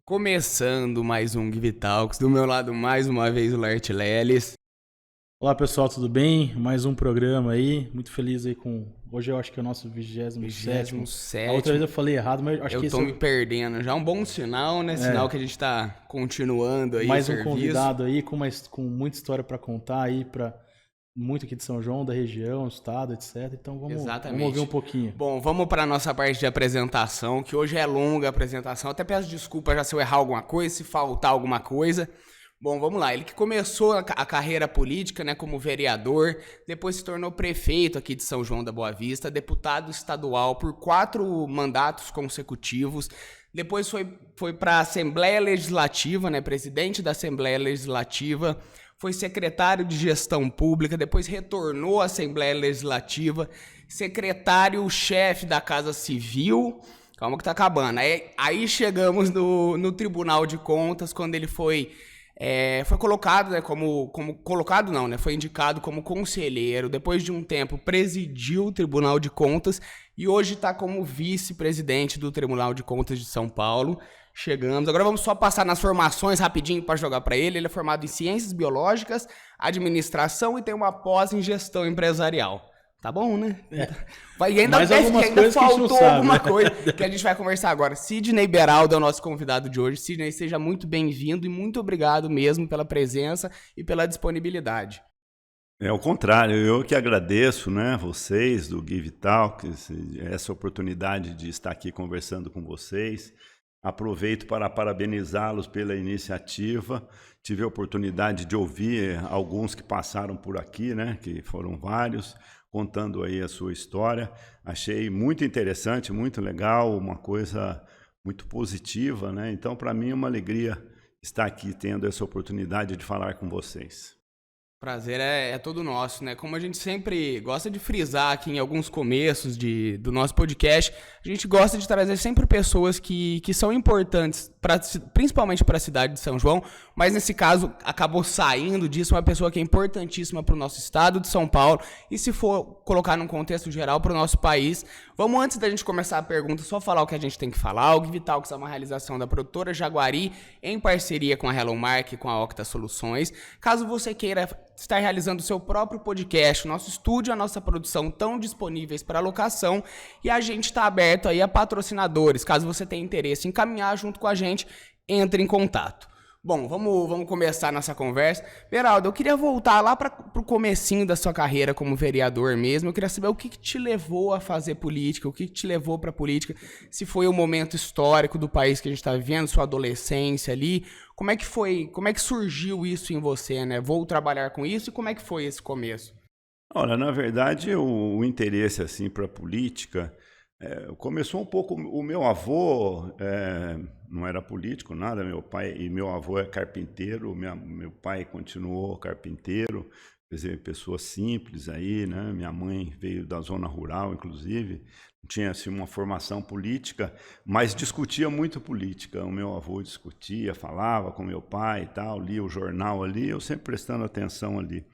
Começando mais um Give Talks, do meu lado mais uma vez o Lert Leles. Olá pessoal, tudo bem? Mais um programa aí, muito feliz aí com... Hoje eu acho que é o nosso 27º. A outra vez eu falei errado, mas acho que eu esse tô me perdendo, já é um bom sinal, né? Sinal que a gente tá continuando aí o mais um serviço. convidado aí com muita história para contar aí, muito aqui de São João, da região, estado, etc. Então vamos ouvir um pouquinho. Bom, vamos para a nossa parte de apresentação, que hoje é longa a apresentação. Até peço desculpa já se eu errar alguma coisa, se faltar alguma coisa. Bom, vamos lá. Ele que começou a carreira política, né, como vereador, depois se tornou prefeito aqui de São João da Boa Vista, deputado estadual por 4 mandatos consecutivos. Depois foi para a Assembleia Legislativa, né, presidente da Assembleia Legislativa. Foi secretário de Gestão Pública, depois retornou à Assembleia Legislativa, secretário-chefe da Casa Civil. Calma que tá acabando. Aí chegamos no Tribunal de Contas, quando ele foi colocado, né, colocado não, né, foi indicado como conselheiro. Depois de um tempo presidiu o Tribunal de Contas e hoje está como vice-presidente do Tribunal de Contas de São Paulo. Chegamos. Agora vamos só passar nas formações rapidinho para jogar para ele. Ele é formado em Ciências Biológicas, Administração e tem uma pós em Gestão Empresarial. Tá bom, né? E ainda faltou alguma coisa que a gente vai conversar agora. Sidney Beraldo é o nosso convidado de hoje. Sidney, seja muito bem-vindo e muito obrigado mesmo pela presença e pela disponibilidade. É o contrário, eu que agradeço, né, vocês do Give Talks, essa oportunidade de estar aqui conversando com vocês. Aproveito para parabenizá-los pela iniciativa. Tive a oportunidade de ouvir alguns que passaram por aqui, né, que foram vários, contando aí a sua história. Achei muito interessante, muito legal, uma coisa muito positiva, né? Então, para mim é uma alegria estar aqui tendo essa oportunidade de falar com vocês. Prazer é todo nosso, né? Como a gente sempre gosta de frisar aqui em alguns começos do nosso podcast, a gente gosta de trazer sempre pessoas que são importantes, principalmente para a cidade de São João, mas nesse caso acabou saindo disso uma pessoa que é importantíssima para o nosso estado de São Paulo e se for colocar num contexto geral para o nosso país. Vamos, antes da gente começar a pergunta, só falar o que a gente tem que falar. O Give Talks é uma realização da produtora Jaguari em parceria com a Hello Mark e com a Octa Soluções. Caso você queira estar realizando o seu próprio podcast, o nosso estúdio e a nossa produção estão disponíveis para locação e a gente está aberto aí a patrocinadores. Caso você tenha interesse em caminhar junto com a gente, entre em contato. Bom, vamos começar nossa conversa. Beraldo, eu queria voltar lá para o comecinho da sua carreira como vereador mesmo. Eu queria saber o que te levou a fazer política, o que te levou para a política, se foi o momento histórico do país que a gente está vivendo, sua adolescência ali. Como é que foi, como é que surgiu isso em você, né? Vou trabalhar com isso e como é que foi esse começo? Olha, na verdade, o interesse assim para a política começou um pouco. O meu avô não era político, nada. Meu avô é carpinteiro. Meu pai continuou carpinteiro, quer dizer, pessoa simples aí, né? Minha mãe veio da zona rural, inclusive, não tinha assim uma formação política, mas discutia muito política. O meu avô discutia, falava com meu pai e tal, lia o jornal ali, eu sempre prestando atenção ali.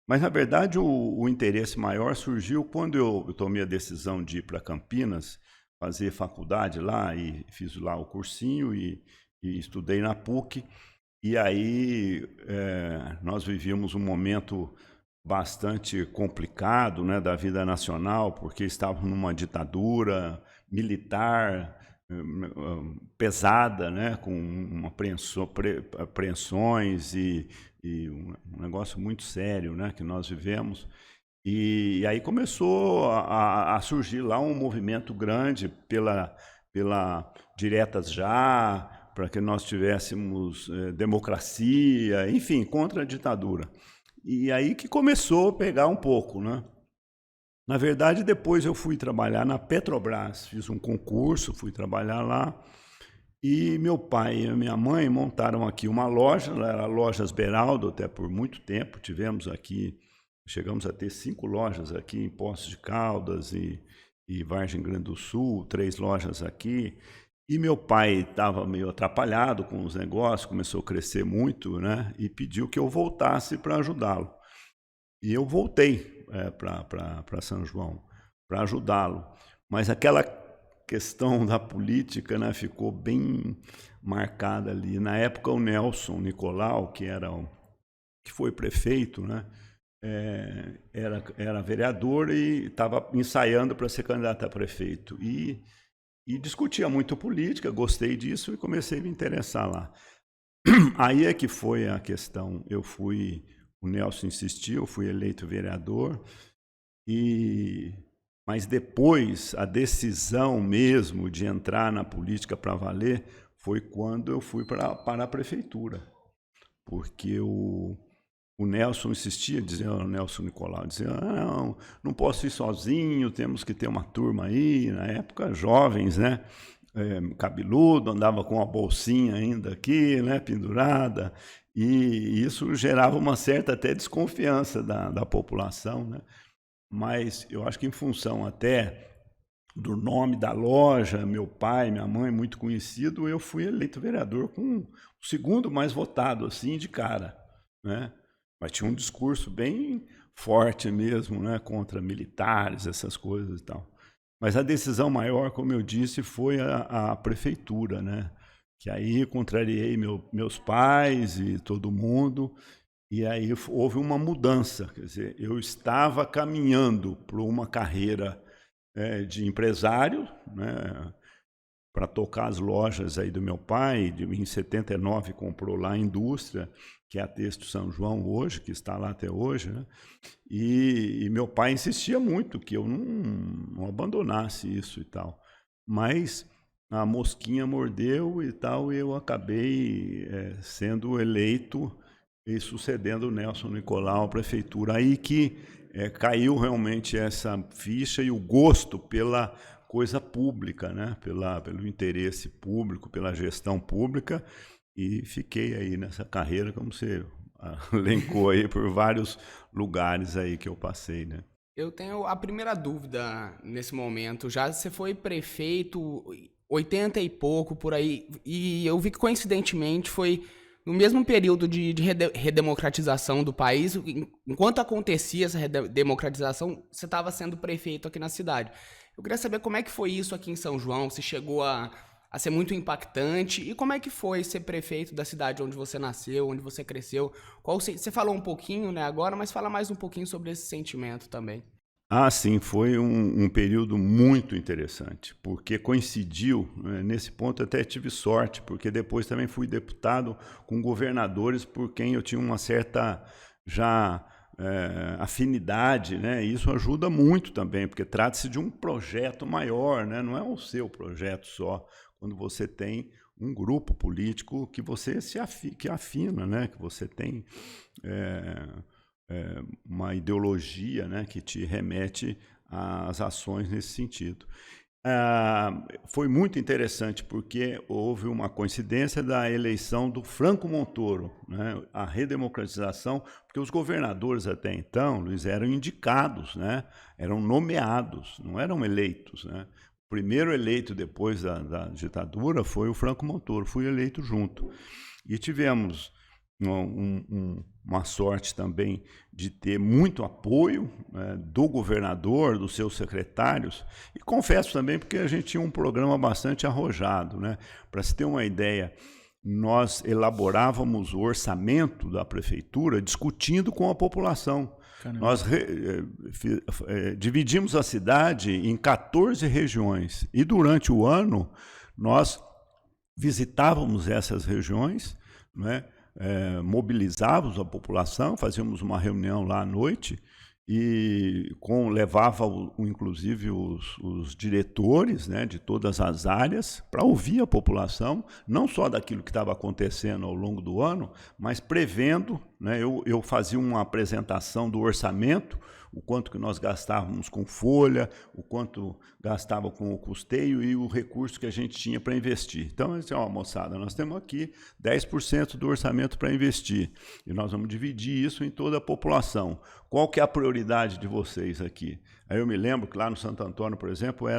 Mas, na verdade, o interesse maior surgiu quando eu tomei a decisão de ir para Campinas, fazer faculdade lá, e fiz lá o cursinho e estudei na PUC. E aí nós vivíamos um momento bastante complicado, né, da vida nacional, porque estávamos numa ditadura militar pesada, né, com apreensões e um negócio muito sério, né, que nós vivemos. E aí começou a surgir lá um movimento grande pela Diretas Já, para que nós tivéssemos democracia, enfim, contra a ditadura. E aí que começou a pegar um pouco, né? Na verdade, depois eu fui trabalhar na Petrobras, fiz um concurso, fui trabalhar lá, e meu pai e a minha mãe montaram aqui uma loja, era a Lojas Beraldo, até por muito tempo, chegamos a ter 5 lojas aqui em Poços de Caldas e Vargem Grande do Sul, 3 lojas aqui. E meu pai estava meio atrapalhado com os negócios, começou a crescer muito, né? E pediu que eu voltasse para ajudá-lo. E eu voltei para São João para ajudá-lo. Mas aquela questão da política, né, ficou bem marcada ali. Na época, o Nelson Nicolau, que foi prefeito, né? Era vereador e estava ensaiando para ser candidato a prefeito. E discutia muito política, gostei disso e comecei a me interessar lá. Aí é que foi a questão. O Nelson insistiu, eu fui eleito vereador, mas depois a decisão mesmo de entrar na política para valer foi quando eu fui para a prefeitura. Porque o Nelson insistia, o Nelson Nicolau dizia, não posso ir sozinho, temos que ter uma turma aí, na época jovens, né? Cabeludo, andava com uma bolsinha ainda aqui, né, pendurada, e isso gerava uma certa até desconfiança da população, né? Mas eu acho que em função até do nome da loja, meu pai, minha mãe, muito conhecido, eu fui eleito vereador com o segundo mais votado, assim, de cara, né? Mas tinha um discurso bem forte mesmo, né, contra militares, essas coisas e tal. Mas a decisão maior, como eu disse, foi a prefeitura, né? Que aí contrariei meus pais e todo mundo, e aí houve uma mudança. Quer dizer, eu estava caminhando para uma carreira de empresário, né, para tocar as lojas aí do meu pai. Em 79 comprou lá a indústria, que é a Texto São João hoje, que está lá até hoje, né? E meu pai insistia muito que eu não abandonasse isso e tal. Mas a mosquinha mordeu e tal, e eu acabei sendo eleito e sucedendo o Nelson Nicolau à prefeitura. Aí que caiu realmente essa ficha e o gosto pela coisa pública, né? Pelo interesse público, pela gestão pública, e fiquei aí nessa carreira, como você elencou aí, por vários lugares aí que eu passei, né? Eu tenho a primeira dúvida nesse momento. Já você foi prefeito 80 e pouco por aí, e eu vi que coincidentemente foi no mesmo período de redemocratização do país. Enquanto acontecia essa redemocratização, você estava sendo prefeito aqui na cidade. Eu queria saber como é que foi isso aqui em São João, se chegou a ser muito impactante, e como é que foi ser prefeito da cidade onde você nasceu, onde você cresceu. Você falou um pouquinho, né, agora, mas fala mais um pouquinho sobre esse sentimento também. Sim, foi um período muito interessante, porque coincidiu, nesse ponto até tive sorte, porque depois também fui deputado com governadores por quem eu tinha uma certa já afinidade, né? E isso ajuda muito também, porque trata-se de um projeto maior, né? Não é o seu projeto só, quando você tem um grupo político que você que afina, né? Que você tem uma ideologia, né, que te remete às ações nesse sentido. Foi muito interessante porque houve uma coincidência da eleição do Franco Montoro, né, a redemocratização, porque os governadores até então, Luiz, eram indicados, né, eram nomeados, não eram eleitos, né. O primeiro eleito depois da ditadura foi o Franco Montoro, fui eleito junto. E tivemos uma sorte também de ter muito apoio, né, do governador, dos seus secretários, e confesso também porque a gente tinha um programa bastante arrojado, né? Para se ter uma ideia, nós elaborávamos o orçamento da prefeitura discutindo com a população. Caramba. Nós dividimos a cidade em 14 regiões, e durante o ano nós visitávamos essas regiões, né? Mobilizávamos a população, fazíamos uma reunião lá à noite e levava inclusive os diretores, né, de todas as áreas para ouvir a população, não só daquilo que estava acontecendo ao longo do ano, mas prevendo, né, eu fazia uma apresentação do orçamento, o quanto que nós gastávamos com folha, o quanto gastava com o custeio e o recurso que a gente tinha para investir. Então, eu disse, moçada, nós temos aqui 10% do orçamento para investir, e nós vamos dividir isso em toda a população. Qual que é a prioridade de vocês aqui? Aí eu me lembro que lá no Santo Antônio, por exemplo,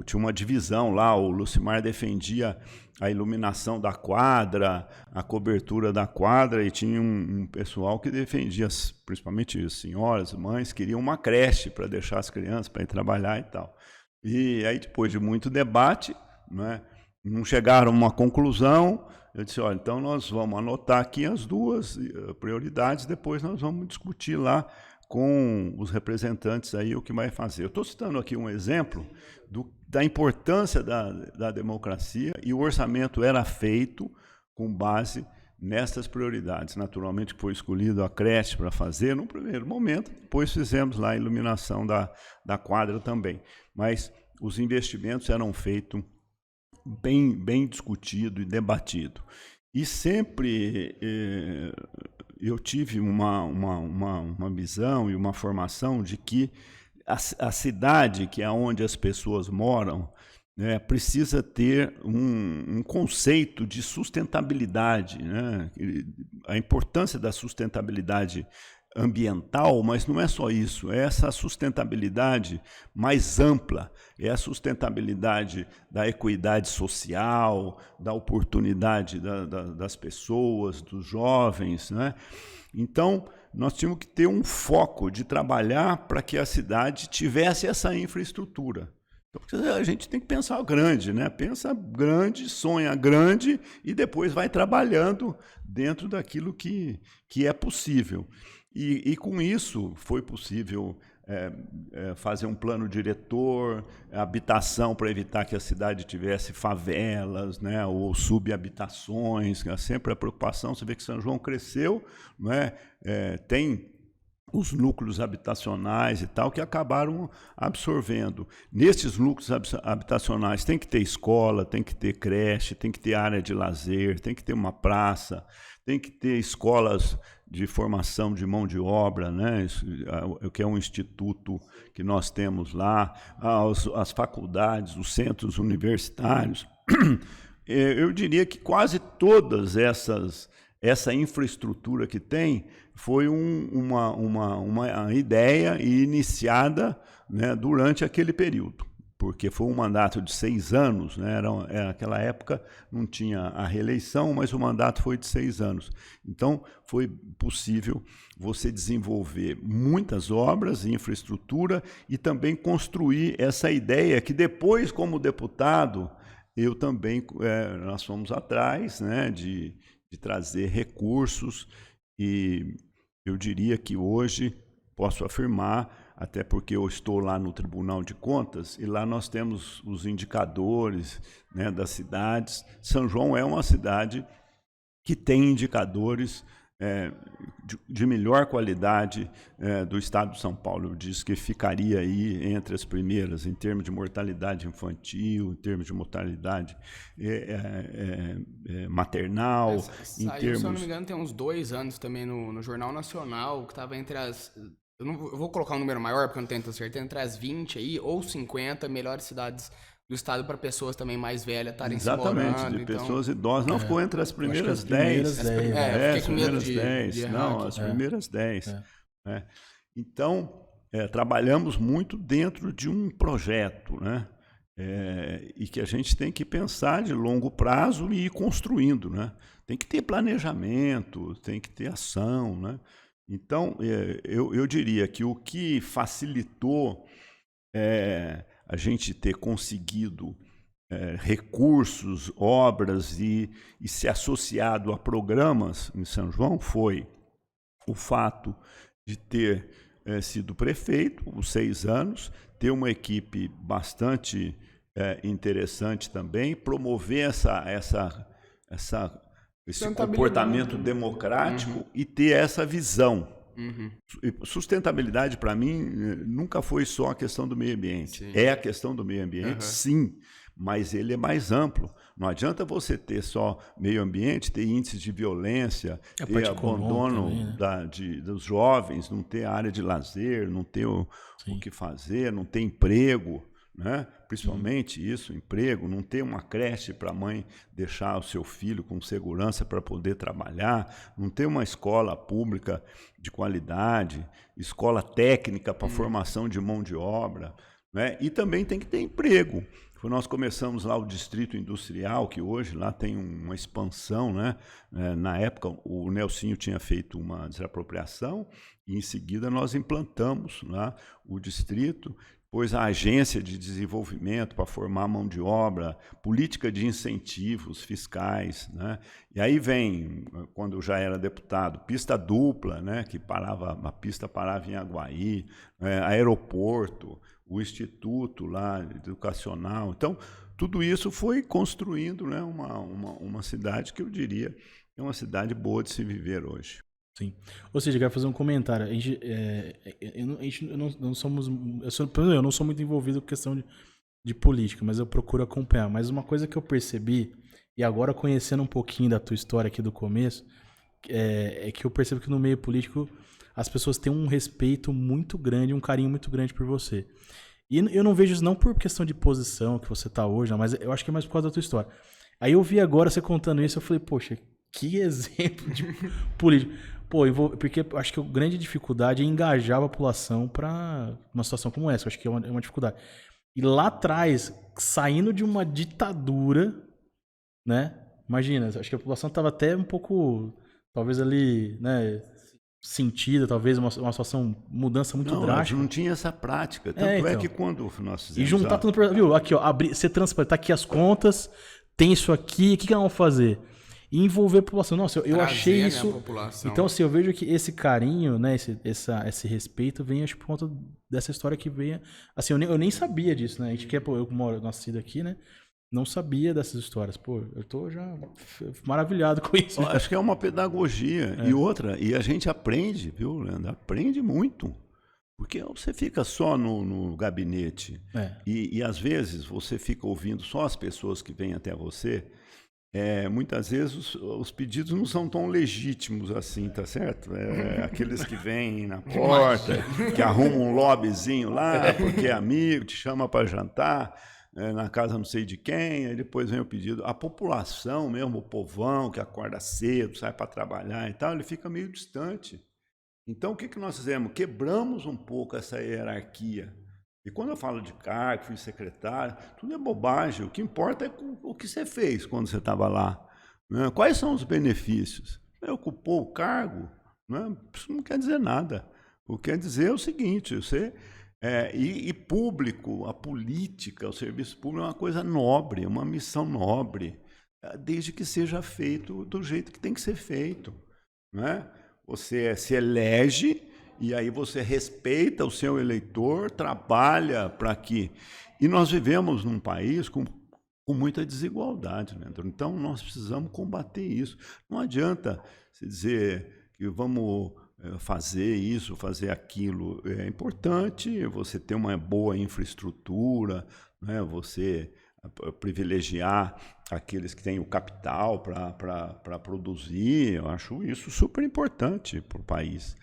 tinha uma divisão lá, o Lucimar defendia a iluminação da quadra, a cobertura da quadra, e tinha um pessoal que defendia, principalmente as senhoras, mães, queriam uma creche para deixar as crianças para ir trabalhar e tal. E aí, depois de muito debate, né, não chegaram a uma conclusão. Eu disse, olha, então nós vamos anotar aqui as duas prioridades, depois nós vamos discutir lá com os representantes aí o que vai fazer. Eu estou citando aqui um exemplo da importância da democracia, e o orçamento era feito com base nessas prioridades. Naturalmente foi escolhido a creche para fazer no primeiro momento, depois fizemos lá a iluminação da quadra também. Mas os investimentos eram feitos bem discutido e debatido. E sempre eu tive uma visão e uma formação de que a cidade, que é onde as pessoas moram, né, precisa ter um conceito de sustentabilidade, né? A importância da sustentabilidade ambiental, mas não é só isso, é essa sustentabilidade mais ampla, é a sustentabilidade da equidade social, da oportunidade das pessoas, dos jovens, né? Então, nós tínhamos que ter um foco de trabalhar para que a cidade tivesse essa infraestrutura. Então, a gente tem que pensar grande, né? Pensa grande, sonha grande e depois vai trabalhando dentro daquilo que é possível. E com isso foi possível fazer um plano diretor, habitação para evitar que a cidade tivesse favelas, né, ou subhabitações, que é sempre a preocupação. Você vê que São João cresceu, né, tem os núcleos habitacionais e tal, que acabaram absorvendo. Nesses núcleos habitacionais tem que ter escola, tem que ter creche, tem que ter área de lazer, tem que ter uma praça, tem que ter escolas de formação de mão de obra, né? Que é um instituto que nós temos lá, as faculdades, os centros universitários. Eu diria que quase todas essa infraestrutura que tem foi uma ideia iniciada, né, durante aquele período, porque foi um mandato de 6 anos, né? Naquela época não tinha a reeleição, mas o mandato foi de 6 anos. Então, foi possível você desenvolver muitas obras, infraestrutura, e também construir essa ideia que depois, como deputado, eu também, nós fomos atrás, né, de trazer recursos, e eu diria que hoje posso afirmar, até porque eu estou lá no Tribunal de Contas, e lá nós temos os indicadores, né, das cidades. São João é uma cidade que tem indicadores de melhor qualidade do estado de São Paulo. Eu disse que ficaria aí entre as primeiras em termos de mortalidade infantil, em termos de mortalidade maternal. Se eu não me engano, tem uns 2 anos também no Jornal Nacional, que estava entre as... Eu vou colocar um número maior, porque eu não tenho certeza, entre as 20 aí, ou 50 melhores cidades do estado para pessoas também mais velhas estarem se morando. Exatamente, de pessoas idosas. Não, ficou entre as primeiras 10. As primeiras 10. Não, as primeiras 10. Então, trabalhamos muito dentro de um projeto, né? E que a gente tem que pensar de longo prazo e ir construindo, né? Tem que ter planejamento, tem que ter ação, né? Então, eu diria que o que facilitou a gente ter conseguido recursos, obras e se associado a programas em São João foi o fato de ter sido prefeito por 6 anos, ter uma equipe bastante interessante também, promover esse comportamento democrático e ter essa visão. Sustentabilidade, para mim, nunca foi só a questão do meio ambiente. Sim. É a questão do meio ambiente, sim, mas ele é mais amplo. Não adianta você ter só meio ambiente, ter índices de violência, ter abandono também, né? Dos jovens, não ter área de lazer, não ter o que fazer, não ter emprego, né? Principalmente isso, emprego, não ter uma creche para a mãe deixar o seu filho com segurança para poder trabalhar, não ter uma escola pública de qualidade, escola técnica para formação de mão de obra, né? E também tem que ter emprego. Nós começamos lá o Distrito Industrial, que hoje lá tem uma expansão, né? Na época, o Nelsinho tinha feito uma desapropriação e, em seguida, nós implantamos lá o distrito. depois a agência de desenvolvimento para formar mão de obra, política de incentivos fiscais, né? E aí vem, quando eu já era deputado, pista dupla, né? Que a pista parava em Aguaí, aeroporto, o instituto lá educacional. Então, tudo isso foi construindo, né, uma cidade que eu diria é uma cidade boa de se viver hoje. Sim. Ou seja, eu quero fazer um comentário. Eu não sou muito envolvido com questão de política, mas eu procuro acompanhar. Mas uma coisa que eu percebi, e agora conhecendo um pouquinho da tua história aqui do começo, é que eu percebo que no meio político as pessoas têm um respeito muito grande, um carinho muito grande por você. E eu não vejo isso não por questão de posição que você tá hoje, não, mas eu acho que é mais por causa da tua história. Aí eu vi agora você contando isso, eu falei, poxa, que exemplo de político. Pô, porque eu acho que a grande dificuldade é engajar a população para uma situação como essa. Eu acho que é uma dificuldade. E lá atrás, saindo de uma ditadura, né? Imagina, acho que a população estava até um pouco, talvez ali, né? Sentida, talvez uma situação, mudança muito drástica. Não tinha essa prática. Tanto é que quando nós fizemos... E juntar tudo, viu? Aqui, ó, ser transparente, tá aqui as contas, tem isso aqui, o que nós vamos fazer? E envolver a população. Nossa, eu achei isso... Então, assim, eu vejo que esse carinho, né, esse respeito vem, acho, por conta dessa história que veio... Assim, eu nem sabia disso, né? A gente eu moro nascido aqui, né? Não sabia dessas histórias. Pô, eu tô já maravilhado com isso. Eu acho que é uma pedagogia. E outra, e a gente aprende, viu, Leandro? Aprende muito. Porque você fica só no gabinete e às vezes você fica ouvindo só as pessoas que vêm até você. Muitas vezes os pedidos não são tão legítimos assim, tá certo? Aqueles que vêm na porta, que arrumam um lobbyzinho lá, porque é amigo, te chama para jantar, na casa não sei de quem, aí depois vem o pedido. A população mesmo, o povão que acorda cedo, sai para trabalhar e tal, ele fica meio distante. Então, o que nós fizemos? Quebramos um pouco essa hierarquia. E quando eu falo de cargo, fui secretário, tudo é bobagem. O que importa é o que você fez quando você estava lá. Né? Quais são os benefícios? Você ocupou o cargo? Né? Isso não quer dizer nada. O que quer dizer é o seguinte, e público, a política, o serviço público é uma coisa nobre, é uma missão nobre, desde que seja feito do jeito que tem que ser feito. Né? Você se elege... E aí você respeita o seu eleitor, trabalha para que... E nós vivemos num país com muita desigualdade, né? Então nós precisamos combater isso. Não adianta se dizer que vamos fazer isso, fazer aquilo. É importante você ter uma boa infraestrutura, né? Você privilegiar aqueles que têm o capital para produzir. Eu acho isso super importante para o país.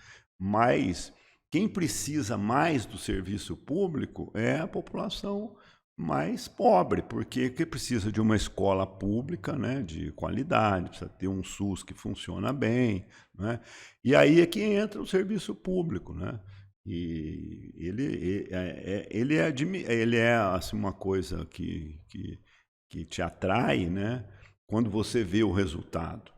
Mas quem precisa mais do serviço público é a população mais pobre, porque precisa de uma escola pública, né, de qualidade, precisa ter um SUS que funciona bem, né? E aí é que entra o serviço público, né? E ele é assim, uma coisa que te atrai, né, quando você vê o resultado.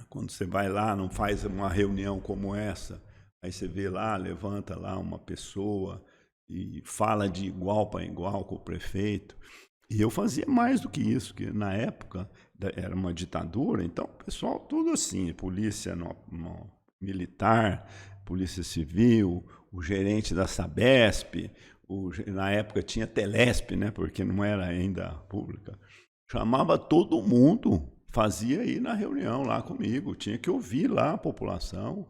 Quando você vai lá, não faz uma reunião como essa, aí você vê lá, levanta lá uma pessoa e fala de igual para igual com o prefeito. E eu fazia mais do que isso, que na época era uma ditadura, então o pessoal tudo assim, polícia militar, polícia civil, o gerente da Sabesp, na época tinha Telesp, né, porque não era ainda pública, chamava todo mundo. Fazia aí na reunião lá comigo, tinha que ouvir lá a população,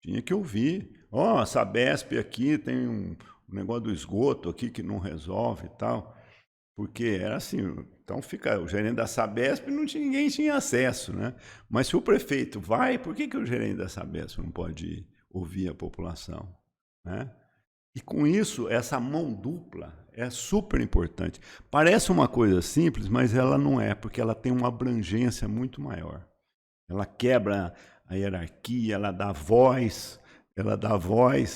tinha que ouvir. A Sabesp aqui tem um negócio do esgoto aqui que não resolve e tal, porque era assim, então o gerente da Sabesp ninguém tinha acesso, né? Mas se o prefeito vai, por que o gerente da Sabesp não pode ouvir a população, né? E com isso, essa mão dupla é super importante. Parece uma coisa simples, mas ela não é, porque ela tem uma abrangência muito maior. Ela quebra a hierarquia, ela dá voz,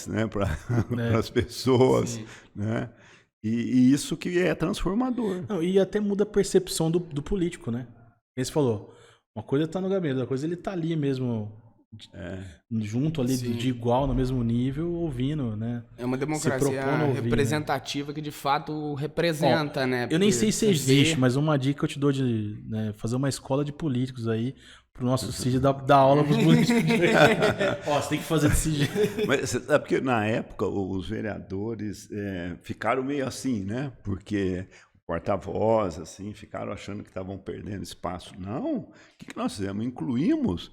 né, para as pessoas. Né? E isso que é transformador. Não, e até muda a percepção do político, né? Ele falou, uma coisa está no gabinete, outra coisa ele está ali mesmo junto ali Sim. de igual, no mesmo nível, ouvindo, né? É uma Se democracia propondo a ouvir, representativa que de fato representa, né? Eu nem Porque sei se você existe, vê- mas uma dica que eu te dou de, né, fazer uma escola de políticos aí, pro nosso Cid dar aula pros políticos. Ó, você tem que fazer desse jeito. Mas você sabe que na época os vereadores ficaram meio assim, né? Porque o porta-voz, assim, ficaram achando que estavam perdendo espaço. Não, o que nós fizemos? Incluímos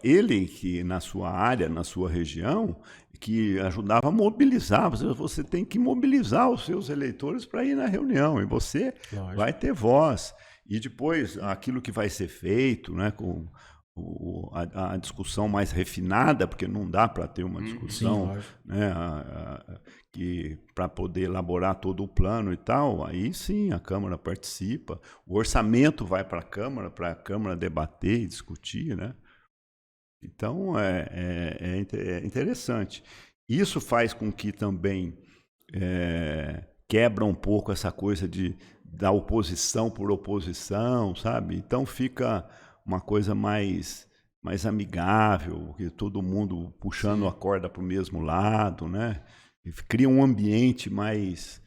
ele que na sua área, na sua região, que ajudava a mobilizar. Você tem que mobilizar os seus eleitores para ir na reunião, e você vai ter voz. E depois, aquilo que vai ser feito, né, com a discussão mais refinada, porque não dá para ter uma discussão, né, que para poder elaborar todo o plano e tal, aí sim a Câmara participa, o orçamento vai para a Câmara debater e discutir, né? Então é interessante. Isso faz com que também quebra um pouco essa coisa da oposição por oposição, sabe? Então fica uma coisa mais amigável, que todo mundo puxando a corda para o mesmo lado, né? E cria um ambiente mais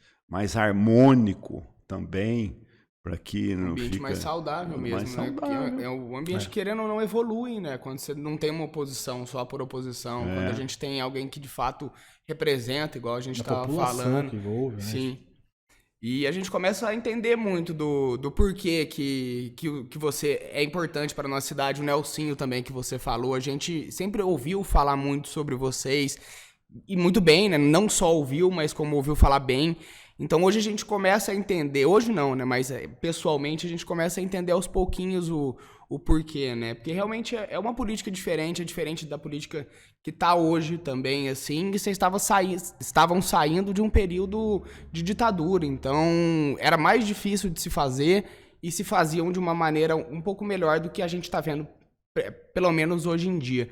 harmônico também, para que não ambiente fica mais saudável mesmo, mais né? Porque saudável. o ambiente, querendo ou não, evolui, né? Quando você não tem uma oposição só por oposição, quando a gente tem alguém que de fato representa, igual a gente estava falando. Que envolve, né? Sim. E a gente começa a entender muito do porquê que você é importante para a nossa cidade. O Nelsinho também, que você falou, a gente sempre ouviu falar muito sobre vocês, e muito bem, né? Não só ouviu, mas como ouviu falar bem. Então hoje a gente começa a entender, hoje não, né? Mas pessoalmente a gente começa a entender aos pouquinhos o porquê, né? Porque realmente é uma política diferente, é diferente da política que tá hoje também, assim, e vocês estavam saindo de um período de ditadura, então era mais difícil de se fazer e se faziam de uma maneira um pouco melhor do que a gente tá vendo, pelo menos hoje em dia.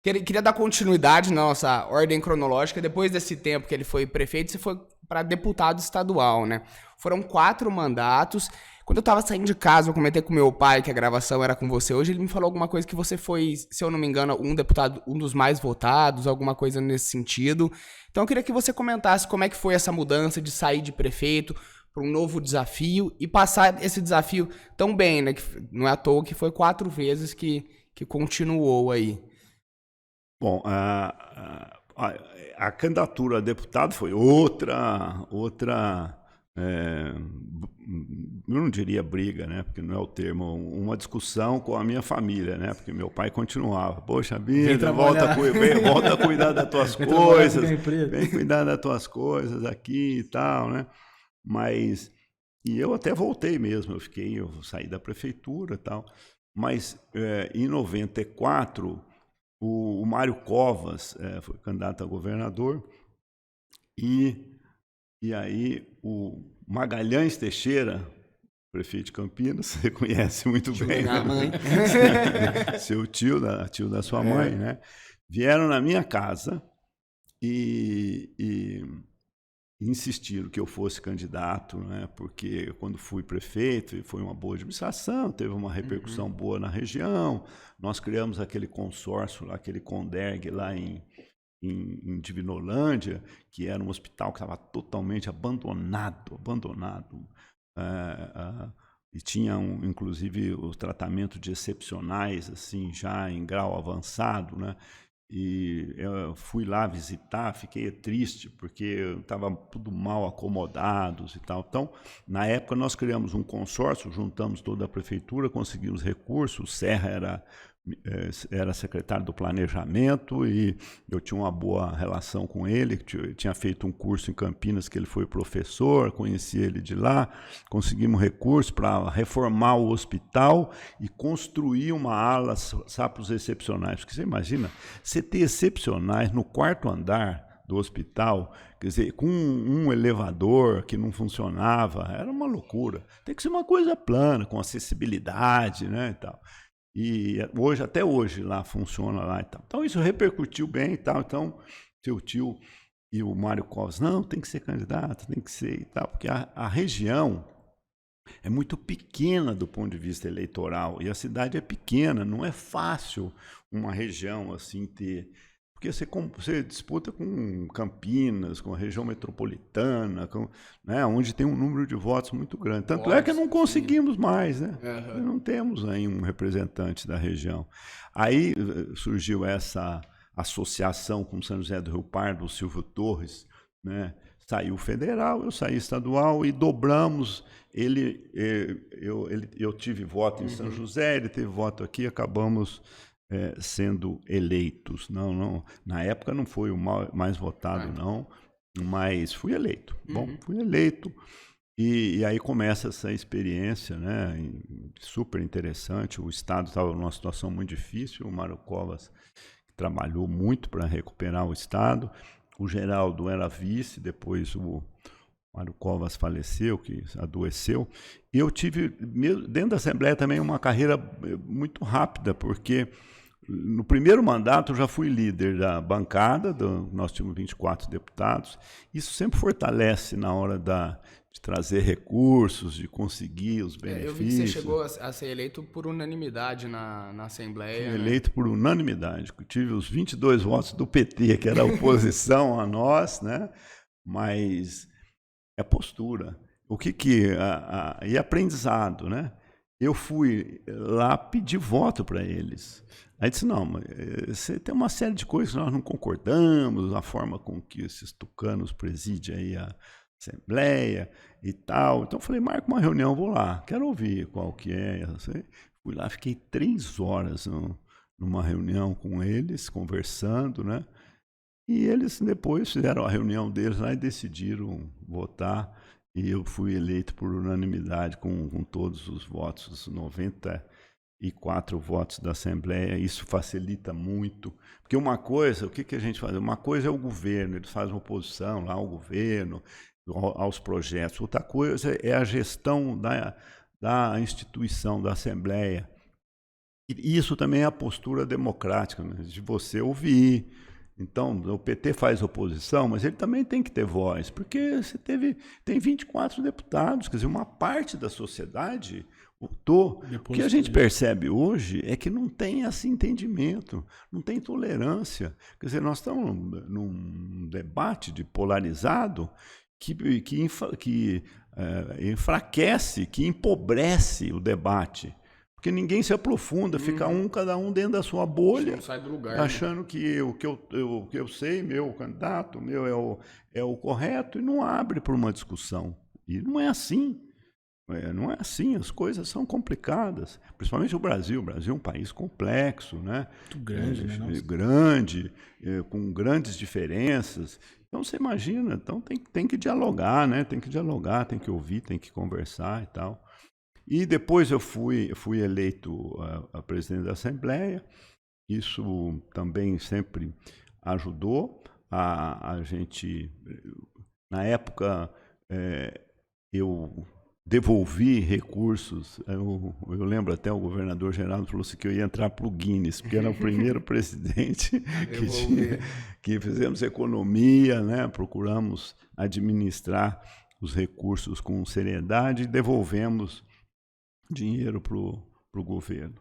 Queria dar continuidade na nossa ordem cronológica. Depois desse tempo que ele foi prefeito, você foi para deputado estadual, né? Foram 4 mandatos. Quando eu tava saindo de casa, eu comentei com meu pai que a gravação era com você hoje, ele me falou alguma coisa que você foi, se eu não me engano, um deputado, um dos mais votados, alguma coisa nesse sentido. Então eu queria que você comentasse como é que foi essa mudança de sair de prefeito para um novo desafio e passar esse desafio tão bem, né? Que não é à toa que foi 4 vezes que continuou aí. Bom, a candidatura a deputado foi outra eu não diria briga, né? Porque não é o termo, uma discussão com a minha família, né? Porque meu pai continuava, poxa vida, volta a cuidar das tuas coisas, vem cuidar das tuas coisas aqui e tal, né? Mas, e eu até voltei mesmo, eu saí da prefeitura e tal, mas em 94, o Mário Covas foi candidato a governador e aí o Magalhães Teixeira, prefeito de Campinas, você conhece muito bem, minha mãe. Seu tio da sua mãe, né? Vieram na minha casa e insistiram que eu fosse candidato, né? Porque quando fui prefeito, foi uma boa administração, teve uma repercussão boa na região, nós criamos aquele consórcio lá, aquele Conderg lá em Divinolândia, que era um hospital que estava totalmente abandonado, e tinha inclusive o tratamento de excepcionais, assim, já em grau avançado, né? E eu fui lá visitar, fiquei triste, porque estava tudo mal acomodados e tal. Então, na época, nós criamos um consórcio, juntamos toda a prefeitura, conseguimos recursos, o Serra era secretário do planejamento e eu tinha uma boa relação com ele, tinha feito um curso em Campinas que ele foi professor, conheci ele de lá, conseguimos recursos para reformar o hospital e construir uma ala só para os excepcionais, porque você imagina, você ter excepcionais no 4º andar do hospital, quer dizer, com um elevador que não funcionava, era uma loucura. Tem que ser uma coisa plana, com acessibilidade, né, e tal. E até hoje lá funciona lá e tal. Então isso repercutiu bem e tal. Então seu tio e o Mário Covas, não, tem que ser candidato, tem que ser e tal, porque a região é muito pequena do ponto de vista eleitoral. E a cidade é pequena, não é fácil uma região assim ter... Porque você disputa com Campinas, com a região metropolitana, né, onde tem um número de votos muito grande. Tanto é que não conseguimos mais, né? Não temos aí um representante da região. Aí surgiu essa associação com São José do Rio Pardo, o Silvio Torres, né? Saiu federal, eu saí estadual e dobramos. Eu tive voto em São José, ele teve voto aqui, acabamos sendo eleitos. Não, na época não foi o mais votado, não, mas fui eleito. Bom, fui eleito. E aí começa essa experiência, né? Super interessante. O Estado estava numa situação muito difícil. O Mário Covas trabalhou muito para recuperar o Estado. O Geraldo era vice, depois o Mário Covas faleceu, que adoeceu. E eu tive, dentro da Assembleia também, uma carreira muito rápida, porque no primeiro mandato eu já fui líder da bancada, nós tínhamos 24 deputados. Isso sempre fortalece na hora de trazer recursos, de conseguir os benefícios. Eu vi que você chegou a ser eleito por unanimidade na Assembleia. Fui eleito por unanimidade. Eu tive os 22 votos do PT, que era a oposição a nós, né? Mas é postura. E aprendizado, né? Eu fui lá pedir voto para eles. Aí disse, não, mas você tem uma série de coisas que nós não concordamos, a forma com que esses tucanos presidem aí a Assembleia e tal. Então eu falei, marca uma reunião, vou lá, quero ouvir qual que é. Fui lá, fiquei 3 horas numa reunião com eles, conversando, né? E eles depois fizeram a reunião deles lá e decidiram votar. E eu fui eleito por unanimidade com todos os votos, os 94 votos da Assembleia. Isso facilita muito. Porque uma coisa, o que a gente faz? Uma coisa é o governo, eles fazem oposição lá ao governo, aos projetos. Outra coisa é a gestão da instituição, da Assembleia. E isso também é a postura democrática, né? De você ouvir. Então, o PT faz oposição, mas ele também tem que ter voz, porque tem 24 deputados, quer dizer, uma parte da sociedade votou. O que a gente percebe hoje é que não tem esse entendimento, não tem tolerância. Quer dizer, nós estamos num debate polarizado que enfraquece, que empobrece o debate. Porque ninguém se aprofunda, fica cada um dentro da sua bolha, não sai do lugar, achando que o que eu sei, meu candidato, meu é o correto, e não abre para uma discussão. E não é assim. Não é assim, as coisas são complicadas. Principalmente o Brasil. O Brasil é um país complexo, né? Muito grande, né? Grande, com grandes diferenças. Então você imagina, então tem que dialogar, né? Tem que dialogar, tem que ouvir, tem que conversar e tal. E depois eu fui eleito a presidente da Assembleia. Isso também sempre ajudou a gente. Na época, eu devolvi recursos. Eu lembro até o governador Geraldo falou assim que eu ia entrar para o Guinness, porque era o primeiro presidente que fizemos economia, né? Procuramos administrar os recursos com seriedade e devolvemos dinheiro para o governo.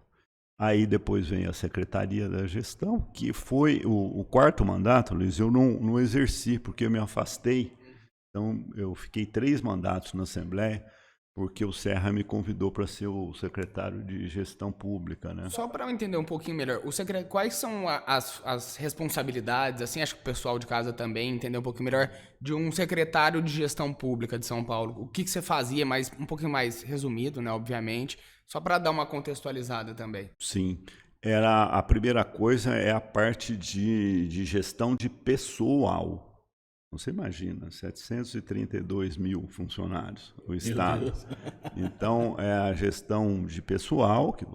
Aí depois vem a Secretaria da Gestão, que foi o 4º mandato, Luiz, eu não exerci, porque eu me afastei. Então, eu fiquei 3 mandatos na Assembleia, porque o Serra me convidou para ser o secretário de Gestão Pública, né? Só para eu entender um pouquinho melhor, quais são as responsabilidades, assim, acho que o pessoal de casa também entender um pouquinho melhor, de um secretário de Gestão Pública de São Paulo? O que você fazia, um pouquinho mais resumido, né, obviamente, só para dar uma contextualizada também. Sim, a primeira coisa é a parte de gestão de pessoal. Você imagina, 732 mil funcionários, o Estado. Então, é a gestão de pessoal, que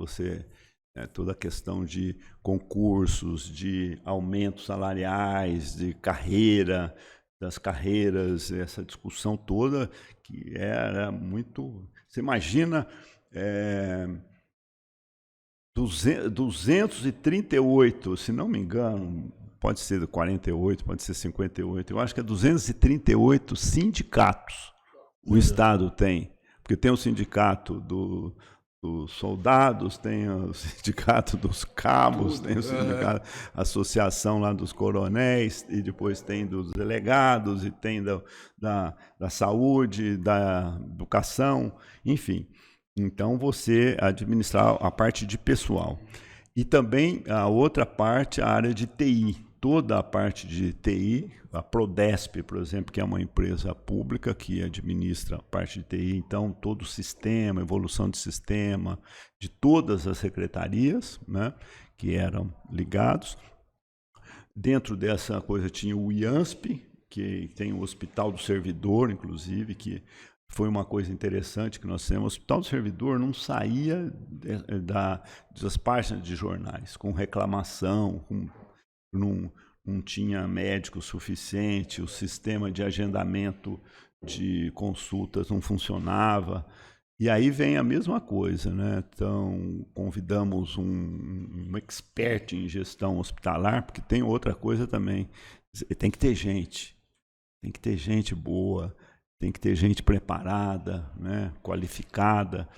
toda a questão de concursos, de aumentos salariais, de carreira, das carreiras, essa discussão toda, que era muito... Você imagina 238, se não me engano... Pode ser 48, pode ser 58. Eu acho que é 238 sindicatos o Estado tem. Porque tem o sindicato dos soldados, tem o sindicato dos cabos, tem o sindicato, a associação lá dos coronéis, e depois tem dos delegados, e tem da saúde, da educação, enfim. Então, você administrar a parte de pessoal. E também a outra parte, a área de TI. Toda a parte de TI, a Prodesp, por exemplo, que é uma empresa pública que administra a parte de TI, então todo o sistema, evolução de sistema, de todas as secretarias, né, que eram ligados. Dentro dessa coisa tinha o IANSP, que tem o Hospital do Servidor, inclusive, que foi uma coisa interessante que nós temos. O Hospital do Servidor não saía das páginas de jornais, com reclamação, não tinha médico suficiente, o sistema de agendamento de consultas não funcionava. E aí vem a mesma coisa, né? Então, convidamos um expert em gestão hospitalar, porque tem outra coisa também. Tem que ter gente boa, tem que ter gente preparada, né? Qualificada.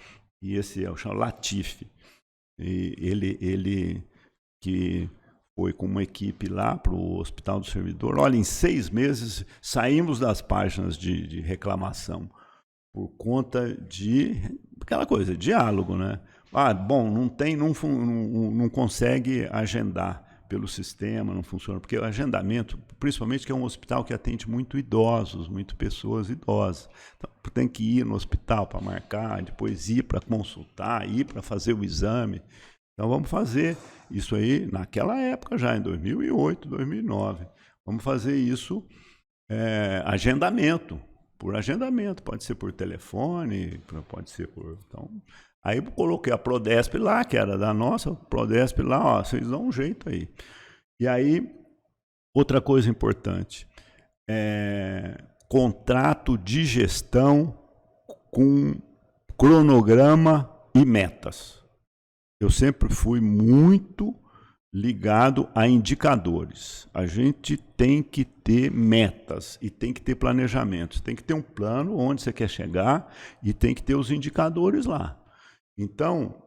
E esse é o chamo Latif. E ele que foi com uma equipe lá para o Hospital do Servidor. Olha, em 6 meses saímos das páginas de reclamação por conta de aquela coisa, diálogo, né? Bom, não consegue agendar pelo sistema, não funciona, porque o agendamento, principalmente que é um hospital que atende muito idosos, muito pessoas idosas, então tem que ir no hospital para marcar, depois ir para consultar, ir para fazer o exame. Então, vamos fazer isso aí naquela época já, em 2008, 2009. Vamos fazer isso, agendamento, por agendamento. Pode ser por telefone, pode ser por... Então, aí eu coloquei a Prodesp lá, que era da nossa, Prodesp lá, vocês dão um jeito aí. E aí, outra coisa importante, contrato de gestão com cronograma e metas. Eu sempre fui muito ligado a indicadores. A gente tem que ter metas e tem que ter planejamentos. Tem que ter um plano onde você quer chegar e tem que ter os indicadores lá. Então,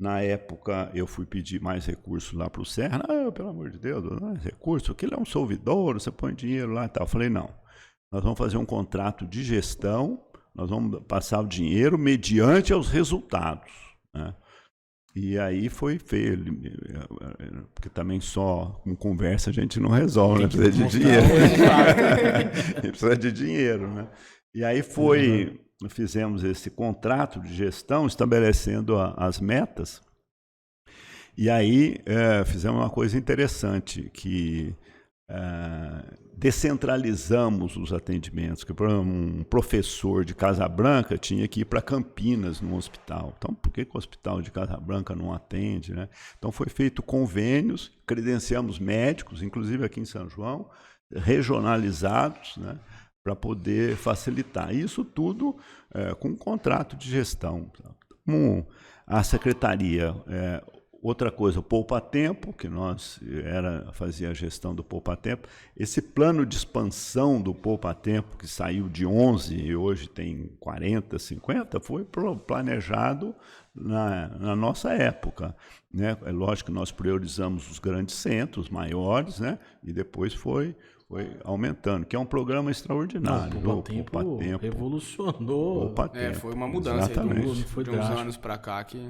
na época, eu fui pedir mais recursos lá para o Serra. Pelo amor de Deus, mais recurso, aquilo é um solvidor, você põe dinheiro lá e tal. Eu falei, não, nós vamos fazer um contrato de gestão, nós vamos passar o dinheiro mediante aos resultados, né? E aí foi feio, porque também só com conversa a gente não resolve, né? Precisa de dinheiro. Precisa de dinheiro, né? E aí fizemos esse contrato de gestão, estabelecendo as metas, e aí fizemos uma coisa interessante, que descentralizamos os atendimentos, que um professor de Casabranca tinha que ir para Campinas, num hospital. Então, por que o hospital de Casabranca não atende, né? Então, foi feito convênios, credenciamos médicos, inclusive aqui em São João, regionalizados, né, para poder facilitar. Isso tudo com um contrato de gestão. A secretaria... Outra coisa, o poupa-tempo, que nós fazia a gestão do poupa-tempo. Esse plano de expansão do poupa-tempo, que saiu de 11 e hoje tem 40, 50, foi planejado na nossa época, né? É lógico que nós priorizamos os grandes centros maiores, né? E depois foi aumentando, que é um programa extraordinário. O poupa-tempo revolucionou. Poupa-tempo. Foi uma mudança de uns anos para cá que...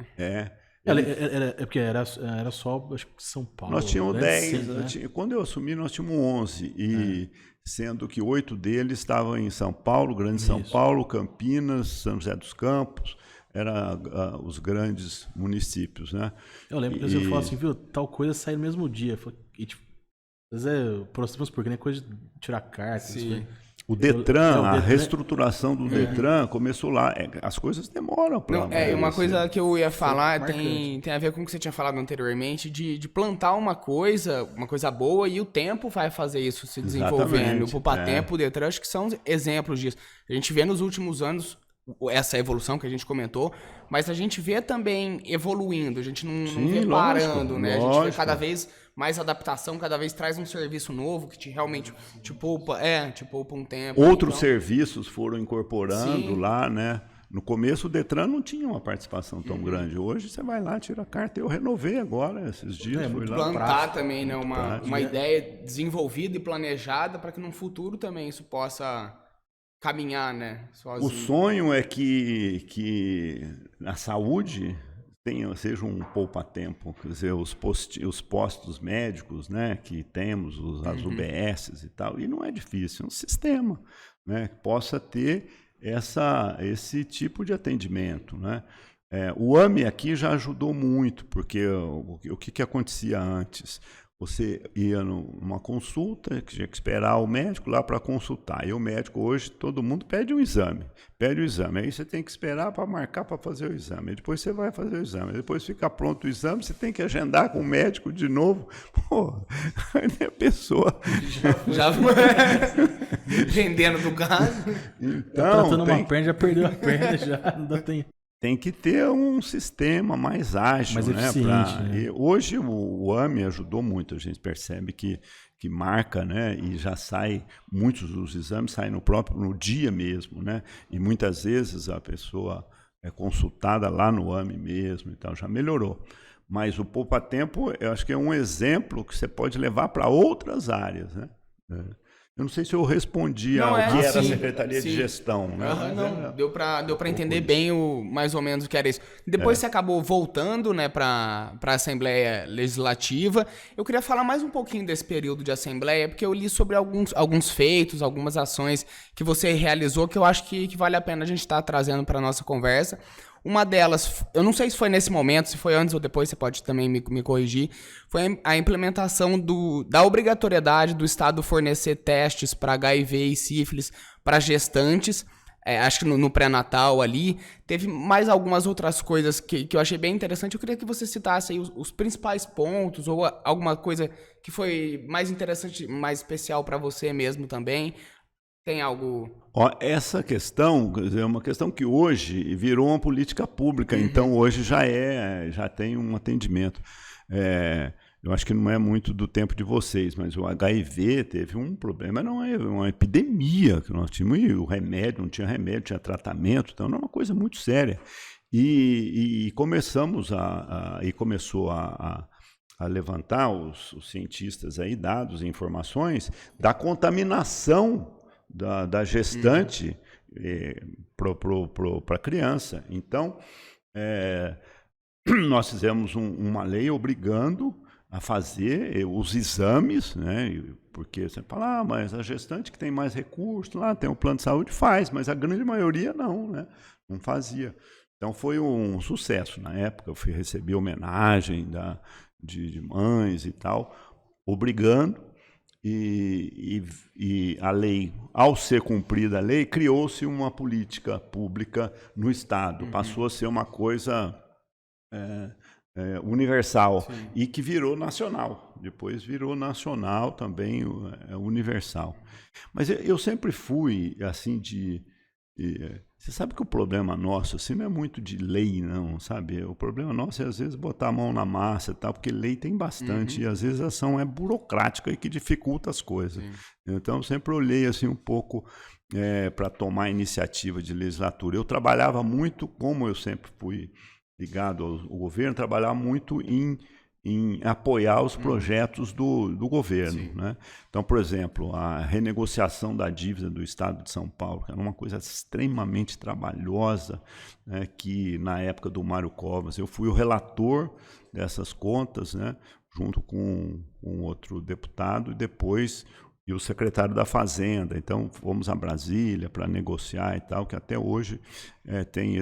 Porque era só, acho que São Paulo. Nós tínhamos 10, né? Quando eu assumi, nós tínhamos 11, sendo que 8 deles estavam em São Paulo, Grande São Paulo, Campinas, São José dos Campos, eram os grandes municípios, né? Eu lembro que eu falava assim, viu, tal coisa sai no mesmo dia. E, tipo, às vezes próximos porque nem coisa de tirar carta. Sim. O Detran, a reestruturação do Detran começou lá. As coisas demoram para... Uma coisa que eu ia falar tem a ver com o que você tinha falado anteriormente, de plantar uma coisa boa, e o tempo vai fazer isso se desenvolvendo. O poupa-tempo, o Detran, acho que são exemplos disso. A gente vê nos últimos anos essa evolução que a gente comentou, mas a gente vê também evoluindo, a gente não vê parando, né? A gente vê cada vez mais adaptação, cada vez traz um serviço novo que realmente te poupa um tempo. Outros serviços foram incorporando lá, né? No começo o Detran não tinha uma participação tão grande. Hoje você vai lá, tira a carta. Eu renovei agora, esses dias. Fui lá. Plantar também, né? Uma ideia desenvolvida e planejada para que no futuro também isso possa caminhar, né? Sozinho. O sonho é que a saúde seja um poupa-tempo, quer dizer, os postos médicos, né, que temos, as UBSs e tal, e não é difícil, é um sistema, né, que possa ter esse tipo de atendimento, né. O AME aqui já ajudou muito, porque o que acontecia antes? Você ia numa consulta, que tinha que esperar o médico lá para consultar. E o médico hoje, todo mundo pede o exame. Aí você tem que esperar para marcar para fazer o exame. Depois você vai fazer o exame. Depois fica pronto o exame, você tem que agendar com o médico de novo. Pô, a pessoa... Já vendendo do caso. Então, tratando uma perna, já perdeu a perna, já não dá tempo. Tem que ter um sistema mais ágil, mais eficiente. Né? E hoje o AME ajudou muito, a gente percebe que marca, né? E já muitos dos exames saem no dia mesmo, né? E muitas vezes a pessoa é consultada lá no AME mesmo, então já melhorou. Mas o poupa-tempo, eu acho que é um exemplo que você pode levar para outras áreas, né? Eu não sei se eu respondi ao que era a Secretaria de Gestão. Né? Não, deu para entender bem mais ou menos o que era isso. Depois você acabou voltando, né, para a Assembleia Legislativa. Eu queria falar mais um pouquinho desse período de Assembleia, porque eu li sobre alguns feitos, algumas ações que você realizou, que eu acho que vale a pena a gente estar trazendo para a nossa conversa. Uma delas, eu não sei se foi nesse momento, se foi antes ou depois, você pode também me corrigir, foi a implementação da obrigatoriedade do Estado fornecer testes para HIV e sífilis para gestantes, acho que no pré-natal ali. Teve mais algumas outras coisas que eu achei bem interessante. Eu queria que você citasse aí os principais pontos ou alguma coisa que foi mais interessante, mais especial para você mesmo também. Tem algo... Essa questão é uma questão que hoje virou uma política pública, então hoje já tem um atendimento. Eu acho que não é muito do tempo de vocês, mas o HIV teve um problema, não é uma epidemia que nós tínhamos, e o remédio, não tinha remédio, tinha tratamento, então era uma coisa muito séria. E começou a levantar os cientistas aí dados e informações da contaminação da gestante para a criança. Então, nós fizemos uma lei obrigando a fazer os exames, né? Porque você fala, mas a gestante que tem mais recursos, lá tem um plano de saúde, faz, mas a grande maioria não, né? Não fazia. Então foi um sucesso na época. Eu recebi homenagem de mães e tal, obrigando. E a lei, ao ser cumprida a lei, criou-se uma política pública no Estado. Passou a ser uma coisa universal. Sim. E que virou nacional. Depois virou nacional também, universal. Mas eu sempre fui assim você sabe que o problema nosso assim, não é muito de lei, não, sabe? O problema nosso é, às vezes, botar a mão na massa e tal, porque lei tem bastante, e às vezes a ação é burocrática e que dificulta as coisas. Sim. Então, eu sempre olhei assim um pouco para tomar a iniciativa de legislatura. Eu trabalhava muito, como eu sempre fui ligado ao governo, trabalhava muito em apoiar os projetos do governo. Né? Então, por exemplo, a renegociação da dívida do Estado de São Paulo, que era uma coisa extremamente trabalhosa, né? Que na época do Mário Covas, eu fui o relator dessas contas, né? Junto com outro deputado, e depois o secretário da Fazenda. Então, fomos a Brasília para negociar e tal, que até hoje tem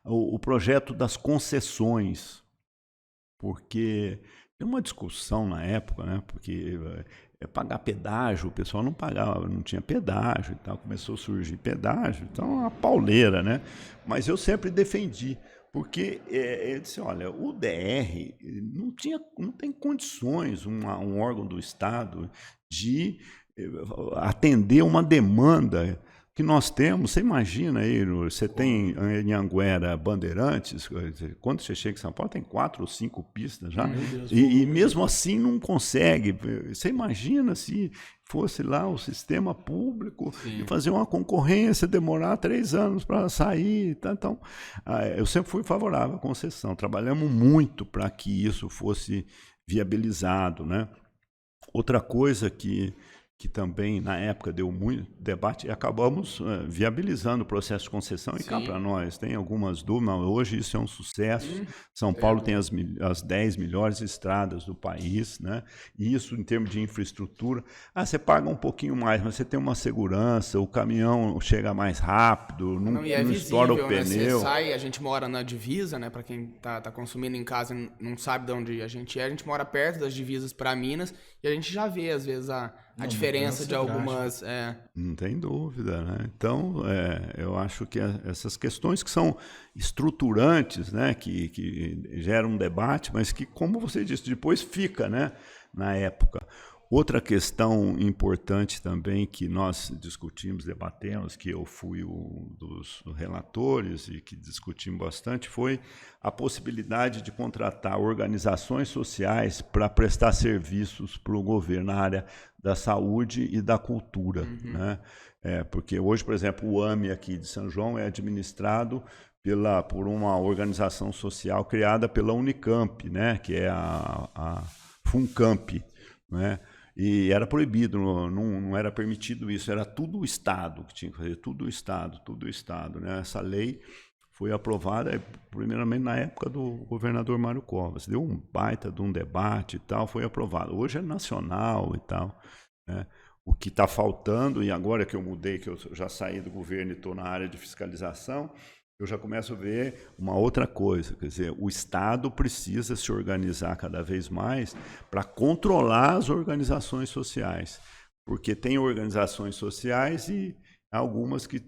o projeto das concessões, porque tem uma discussão na época, né? Porque pagar pedágio, o pessoal não pagava, não tinha pedágio e tal, começou a surgir pedágio, então uma pauleira, né? Mas eu sempre defendi, porque eu disse, olha, o DR não tem condições, um órgão do Estado, de atender uma demanda que nós temos, você imagina aí, você tem em Anhanguera Bandeirantes, quando você chega em São Paulo, tem 4 ou 5 pistas já, e mesmo assim não consegue. Você imagina se fosse lá o sistema público e fazer uma concorrência, demorar 3 anos para sair. Tá? Então, eu sempre fui favorável à concessão. Trabalhamos muito para que isso fosse viabilizado, né? Outra coisa que também, na época, deu muito debate, e acabamos viabilizando o processo de concessão, e cá para nós. Tem algumas dúvidas, hoje isso é um sucesso. São Paulo tem as 10 melhores estradas do país, né? E isso em termos de infraestrutura. Você paga um pouquinho mais, mas você tem uma segurança, o caminhão chega mais rápido, não estoura o pneu. Você sai, a gente mora na divisa, né? Para quem tá consumindo em casa e não sabe de onde a gente mora perto das divisas para Minas, e a gente já vê, às vezes, a diferença de algumas... Não tem dúvida, né? Então, eu acho que essas questões que são estruturantes, né? Que geram um debate, mas que, como você disse, depois fica, né? Na época. Outra questão importante também que nós discutimos, debatemos, que eu fui um dos relatores e que discutimos bastante, foi a possibilidade de contratar organizações sociais para prestar serviços para o governo na área da saúde e da cultura. Né? Porque hoje, por exemplo, o AME aqui de São João é administrado por uma organização social criada pela Unicamp, né? Que é a FUNCAMP, né? E era proibido, não era permitido isso, era tudo o Estado que tinha que fazer, tudo o Estado. Né? Essa lei foi aprovada, primeiramente, na época do governador Mário Covas. Deu um baita de um debate e tal, foi aprovado. Hoje é nacional e tal. Né? O que está faltando, e agora que eu mudei, que eu já saí do governo e estou na área de fiscalização, eu já começo a ver uma outra coisa, quer dizer, o Estado precisa se organizar cada vez mais para controlar as organizações sociais, porque tem organizações sociais e algumas que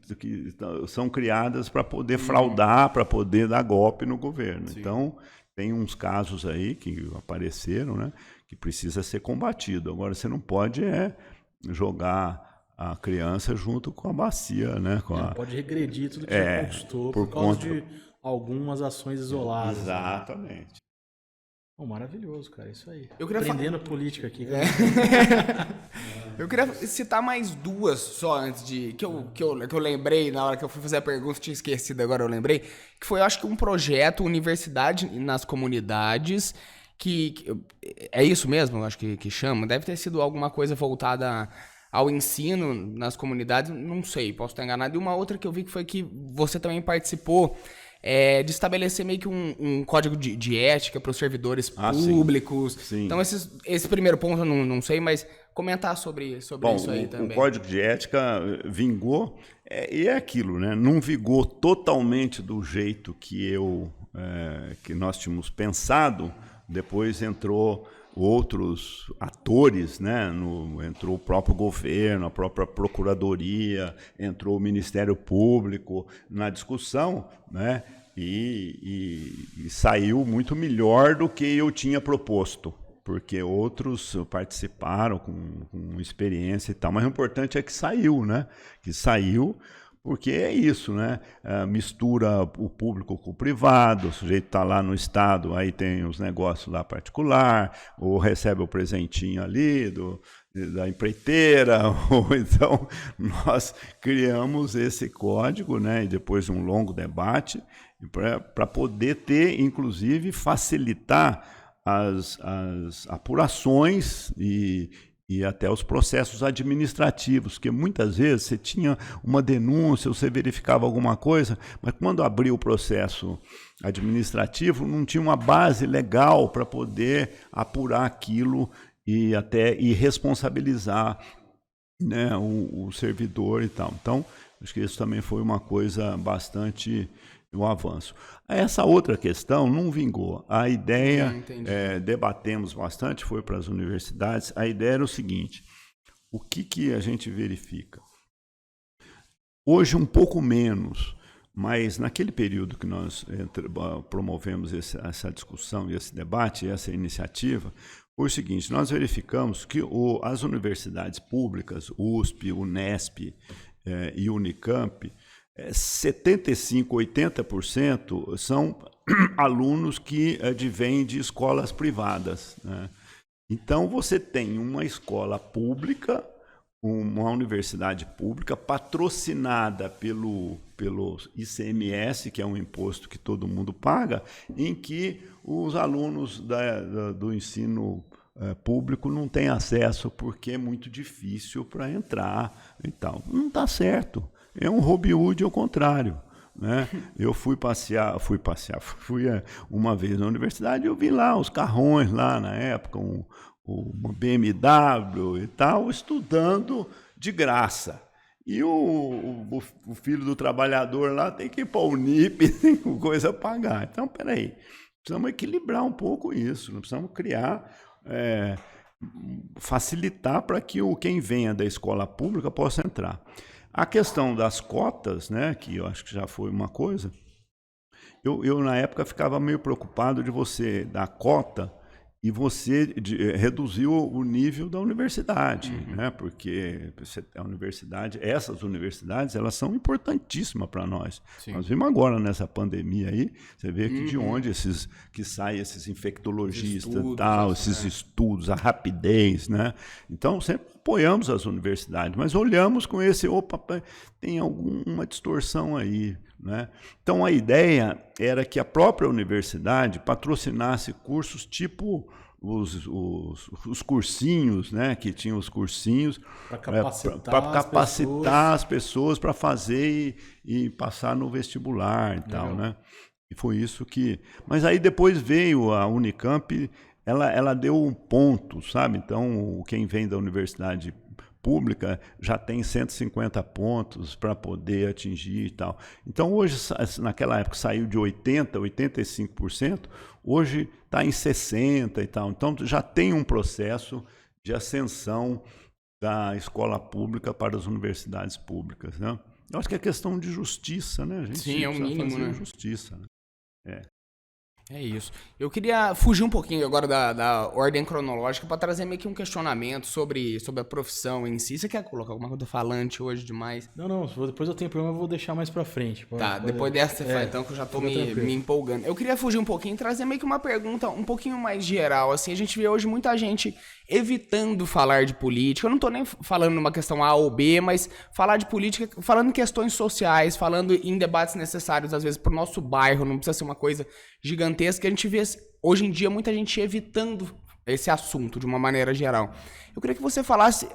são criadas para poder fraudar, para poder dar golpe no governo. Sim. Então, tem uns casos aí que apareceram, né, que precisa ser combatido. Agora, você não pode jogar a criança junto com a bacia, né? Pode regredir tudo que já conquistou por causa de algumas ações isoladas. Exatamente. Né? Oh, maravilhoso, cara, isso aí. Aprendendo política aqui. Eu queria citar mais 2 só antes de... Que eu lembrei, na hora que eu fui fazer a pergunta, tinha esquecido, agora eu lembrei. Que foi, eu acho que um projeto Universidade nas Comunidades, que é isso mesmo, eu acho que chama. Deve ter sido alguma coisa voltada ao ensino nas comunidades, não sei, posso estar enganado. E uma outra que eu vi que foi que você também participou de estabelecer meio que um código de ética para os servidores públicos. Sim. Então, esse primeiro ponto eu não sei, mas comentar sobre isso aí também. O código de ética vingou, e é aquilo, né? Não vingou totalmente do jeito que nós tínhamos pensado, depois entrou outros atores, né? Entrou o próprio governo, a própria Procuradoria, entrou o Ministério Público na discussão, né? E saiu muito melhor do que eu tinha proposto, porque outros participaram com experiência e tal, mas o importante é que saiu, né? Que saiu. Porque é isso, né? Mistura o público com o privado, o sujeito está lá no Estado, aí tem os negócios lá particular, ou recebe o presentinho ali da empreiteira, ou então nós criamos esse código, né? E depois de um longo debate, para poder ter, inclusive, facilitar as apurações e até os processos administrativos, porque muitas vezes você tinha uma denúncia, você verificava alguma coisa, mas quando abriu o processo administrativo, não tinha uma base legal para poder apurar aquilo e responsabilizar, né, o servidor e tal. Então, acho que isso também foi uma coisa bastante... um avanço. Essa outra questão não vingou. A ideia, debatemos bastante, foi para as universidades. A ideia era o seguinte: o que a gente verifica? Hoje um pouco menos, mas naquele período que nós promovemos essa discussão, esse debate, essa iniciativa, foi o seguinte: nós verificamos que as universidades públicas, USP, Unesp, e Unicamp, 75%, 80% são alunos que advêm de escolas privadas, né? Então, você tem uma escola pública, uma universidade pública patrocinada pelo ICMS, que é um imposto que todo mundo paga, em que os alunos do ensino público não têm acesso porque é muito difícil para entrar e tal. Não está certo. É um Robin Hood ao contrário, né? Eu fui uma vez na universidade, eu vi lá os carrões lá na época, uma BMW e tal, estudando de graça. E o filho do trabalhador lá tem que ir para o NIP, tem coisa a pagar. Então, peraí, precisamos equilibrar um pouco isso, não precisamos criar, facilitar para que quem venha da escola pública possa entrar. A questão das cotas, né, que eu acho que já foi uma coisa, eu na época ficava meio preocupado de você dar cota e você reduziu o nível da universidade, né? Porque essas universidades, elas são importantíssimas para nós. Sim. Nós vimos agora nessa pandemia aí, você vê que de onde que saem esses infectologistas e tal, esses estudos, a rapidez, né? Então, sempre apoiamos as universidades, mas olhamos com tem alguma distorção aí, né? Então, a ideia era que a própria universidade patrocinasse cursos tipo os cursinhos, né? Que tinham os cursinhos para capacitar as pessoas para fazer e passar no vestibular e tal, né? E foi isso que... Mas aí depois veio a Unicamp, ela deu um ponto, sabe? Então, quem vem da universidade pública já tem 150 pontos para poder atingir e tal. Então, hoje, naquela época, saiu de 80%, 85%, hoje está em 60% e tal. Então, já tem um processo de ascensão da escola pública para as universidades públicas, né? Eu acho que é questão de justiça, né? A gente Sim, é o mínimo, né? Justiça, né? É isso. Eu queria fugir um pouquinho agora da ordem cronológica para trazer meio que um questionamento sobre a profissão em si. Você quer colocar alguma coisa falante hoje demais? Não. Depois eu tenho problema, eu vou deixar mais para frente. Depois dessa você faz, então, que eu já tô me empolgando. Eu queria fugir um pouquinho e trazer meio que uma pergunta um pouquinho mais geral. Assim, a gente vê hoje muita gente evitando falar de política. Eu não tô nem falando numa questão A ou B, mas falar de política, falando em questões sociais, falando em debates necessários, às vezes, pro nosso bairro, não precisa ser uma coisa gigantesca. A gente vê hoje em dia muita gente evitando esse assunto de uma maneira geral. Eu queria que você falasse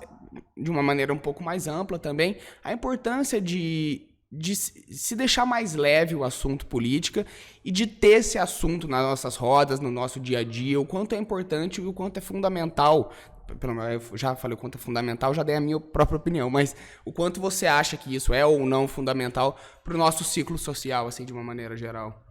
de uma maneira um pouco mais ampla também a importância de se deixar mais leve o assunto política e de ter esse assunto nas nossas rodas, no nosso dia a dia, o quanto é importante e o quanto é fundamental. Eu já falei o quanto é fundamental, já dei a minha própria opinião, mas o quanto você acha que isso é ou não fundamental para o nosso ciclo social, assim, de uma maneira geral?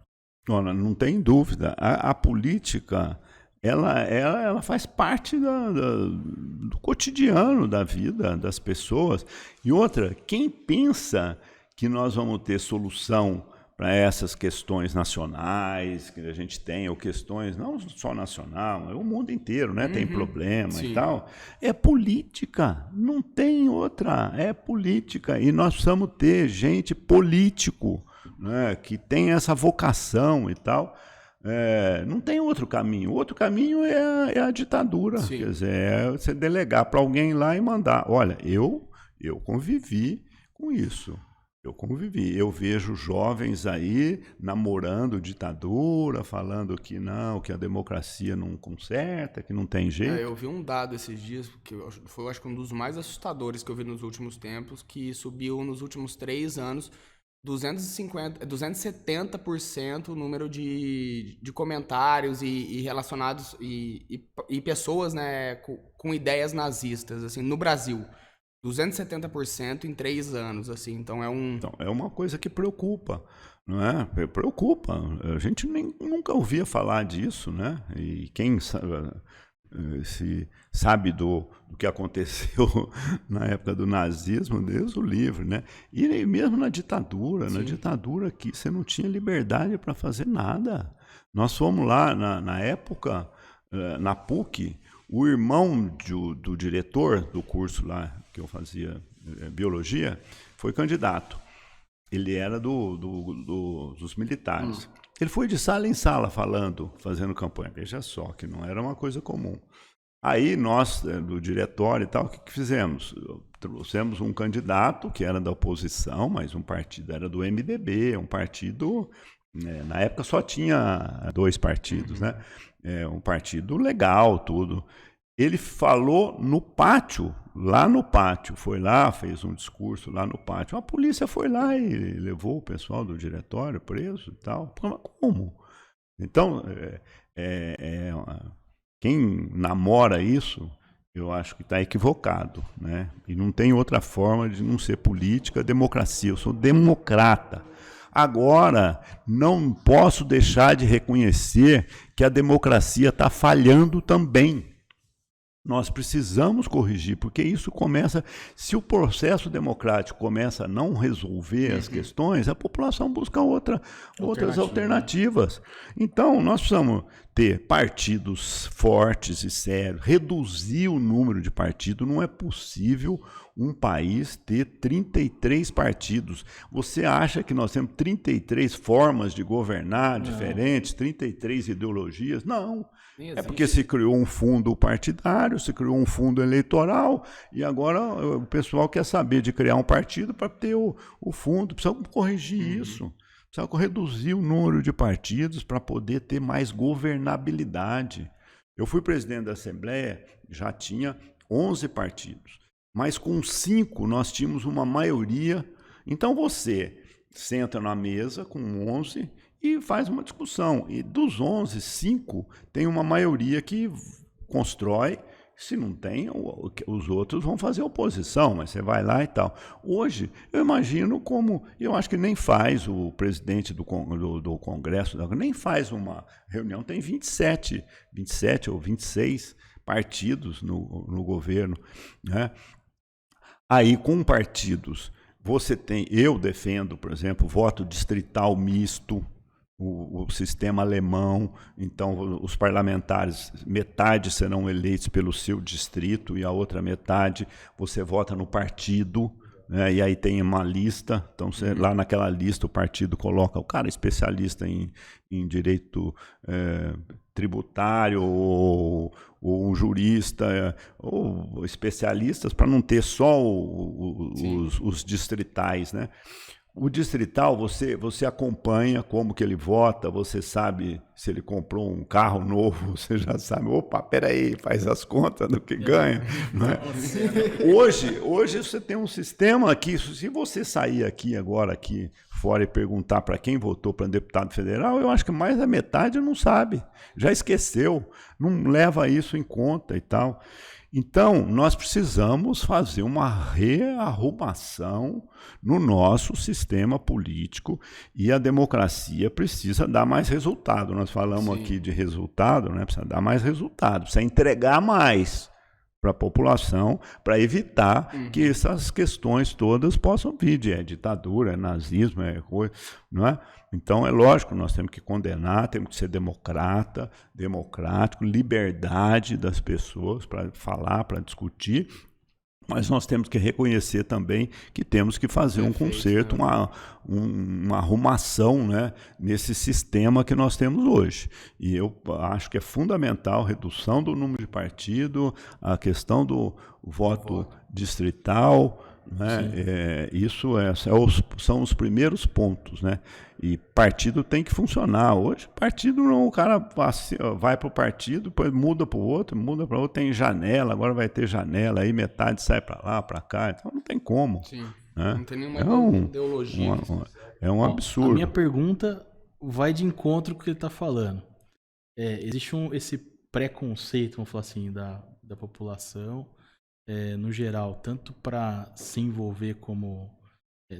Olha, não tem dúvida. A política, ela faz parte do cotidiano da vida das pessoas. E outra, quem pensa que nós vamos ter solução para essas questões nacionais que a gente tem, ou questões não só nacional, é o mundo inteiro, né? Tem problema Sim. e tal. É política, não tem outra, é política. E nós precisamos ter gente político, né, que tem essa vocação e tal. Não tem outro caminho. O outro caminho é a ditadura. Sim. Quer dizer, é você delegar para alguém lá e mandar. Olha, eu convivi com isso. Eu vejo jovens aí namorando ditadura, falando que não, que a democracia não conserta, que não tem jeito. Eu vi um dado esses dias, que foi, acho que um dos mais assustadores que eu vi nos últimos tempos, que subiu nos últimos 3 anos 270% o número de comentários e relacionados e pessoas, né, com ideias nazistas, assim, no Brasil. 270% em 3 anos, assim, então é uma coisa que preocupa, não é? Preocupa. A gente nunca ouvia falar disso, né? E quem sabe do que aconteceu na época do nazismo, Deus o livre, né? E mesmo na ditadura que você não tinha liberdade para fazer nada. Nós fomos lá, na época, na PUC, o irmão do diretor do curso lá, que eu fazia biologia, foi candidato. Ele era dos militares. Ele foi de sala em sala falando, fazendo campanha. Veja só, que não era uma coisa comum. Aí nós, do diretório e tal, o que fizemos? Trouxemos um candidato que era da oposição, mas um partido era do MDB, um partido... na época só tinha 2 partidos, né? Um partido legal, tudo. Ele falou no pátio, lá no pátio, foi lá, fez um discurso lá no pátio. A polícia foi lá e levou o pessoal do diretório preso e tal. Como? Então, quem namora isso, eu acho que está equivocado, né? E não tem outra forma de não ser política, democracia. Eu sou democrata. Agora, não posso deixar de reconhecer que a democracia está falhando também. Nós precisamos corrigir, porque isso começa... Se o processo democrático começa a não resolver as questões, a população busca outras alternativas. Então, nós precisamos ter partidos fortes e sérios, reduzir o número de partidos. Não é possível um país ter 33 partidos. Você acha que nós temos 33 formas de governar diferentes, 33 ideologias? Não. É porque se criou um fundo partidário, se criou um fundo eleitoral, e agora o pessoal quer saber de criar um partido para ter o fundo. Precisa corrigir isso. Precisa reduzir o número de partidos para poder ter mais governabilidade. Eu fui presidente da Assembleia, já tinha 11 partidos, mas com 5 nós tínhamos uma maioria. Então você senta na mesa com 11 e faz uma discussão. E dos 11, 5 tem uma maioria que constrói. Se não tem, os outros vão fazer oposição, mas você vai lá e tal. Hoje, eu imagino como... Eu acho que nem faz o presidente do Congresso, nem faz uma reunião. Tem 27 ou 26 partidos no governo, né? Aí, com partidos, você tem... Eu defendo, por exemplo, voto distrital misto, o sistema alemão. Então, os parlamentares, metade serão eleitos pelo seu distrito e a outra metade você vota no partido, né? E aí tem uma lista. Então, lá naquela lista o partido coloca o cara especialista em direito tributário ou um jurista ou especialistas, para não ter só os distritais, né? O distrital, você acompanha como que ele vota, você sabe se ele comprou um carro novo, você já sabe, opa, peraí, faz as contas do que ganha. Não é? Hoje você tem um sistema que, se você sair aqui fora e perguntar para quem votou para deputado federal, eu acho que mais da metade não sabe, já esqueceu, não leva isso em conta e tal. Então, nós precisamos fazer uma rearrumação no nosso sistema político e a democracia precisa dar mais resultado. Nós falamos aqui de resultado, né? Precisa dar mais resultado, precisa entregar mais para a população, para evitar que essas questões todas possam vir de ditadura, nazismo, coisa, não é? Então, é lógico, nós temos que condenar, temos que ser democrático, liberdade das pessoas para falar, para discutir, mas nós temos que reconhecer também que temos que fazer um conserto, uma arrumação, né, nesse sistema que nós temos hoje. E eu acho que é fundamental a redução do número de partido, a questão do voto distrital, né? Isso são os primeiros pontos, né? E partido tem que funcionar. Hoje, partido não, o cara vai para o partido, depois muda para o outro, tem janela, agora vai ter janela, aí metade sai para lá, para cá, então não tem como. Sim. Né? Não tem nenhuma ideologia. É um absurdo. A minha pergunta vai de encontro com o que ele está falando. Existe esse preconceito, vamos falar assim, da população, no geral, tanto para se envolver como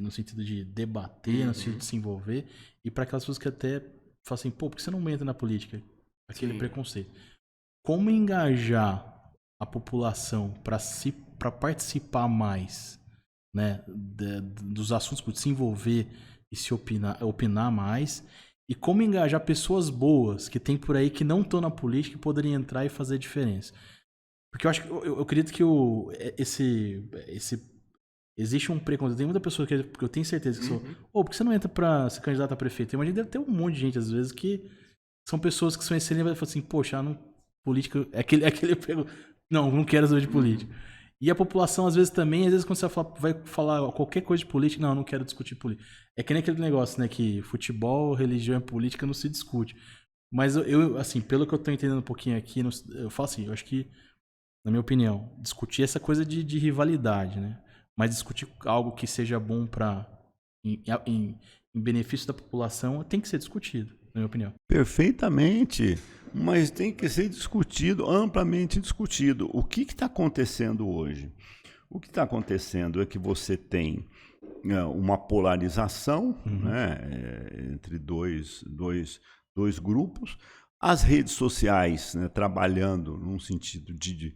no sentido de debater, no sentido de se envolver, e para aquelas pessoas que até falam assim, pô, por que você não entra na política? Aquele preconceito. Como engajar a população para participar mais, né, dos assuntos, se envolver e se opinar mais, e como engajar pessoas boas que tem por aí que não estão na política e poderiam entrar e fazer diferença? Porque eu acho que eu acredito que esse existe um preconceito. Tem muita pessoa que eu tenho certeza que por que você não entra pra ser candidato a prefeito? Imagina, deve ter um monte de gente, às vezes, que são pessoas que são excelentes e falam assim, poxa, política... É aquele não quero saber de política. E a população, às vezes, também, quando você vai falar qualquer coisa de política, não quero discutir política. É que nem aquele negócio, né, que futebol, religião e política não se discute. Mas eu assim, pelo que eu tô entendendo um pouquinho aqui, eu falo assim, eu acho que, na minha opinião, discutir essa coisa de rivalidade, né? Mas discutir algo que seja bom em benefício da população tem que ser discutido, na minha opinião. Perfeitamente, mas tem que ser discutido, amplamente discutido. O que está acontecendo hoje? O que está acontecendo é que você tem uma polarização, né, entre dois grupos, as redes sociais, né, trabalhando num sentido de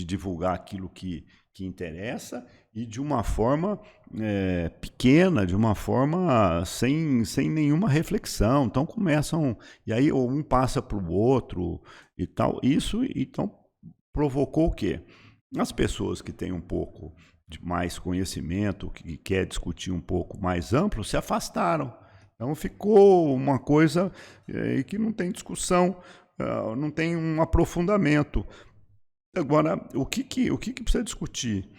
divulgar aquilo que interessa e de uma forma pequena, de uma forma sem nenhuma reflexão. Então começam, e aí um passa para o outro e tal. Isso então provocou o quê? As pessoas que têm um pouco de mais conhecimento, que quer discutir um pouco mais amplo, se afastaram. Então ficou uma coisa que não tem discussão, não tem um aprofundamento. Agora, o que precisa discutir?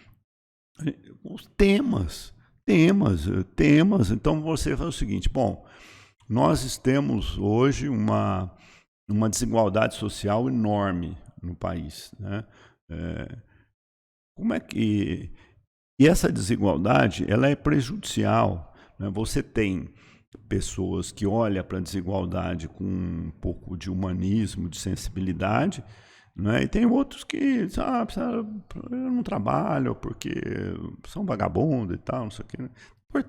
Os temas. Então você faz o seguinte, bom, nós temos hoje uma desigualdade social enorme no país, né? Como é que... E essa desigualdade, ela é prejudicial, né? Você tem pessoas que olham para a desigualdade com um pouco de humanismo, de sensibilidade, né? E tem outros que não trabalham porque são vagabundos e tal, não sei o quê.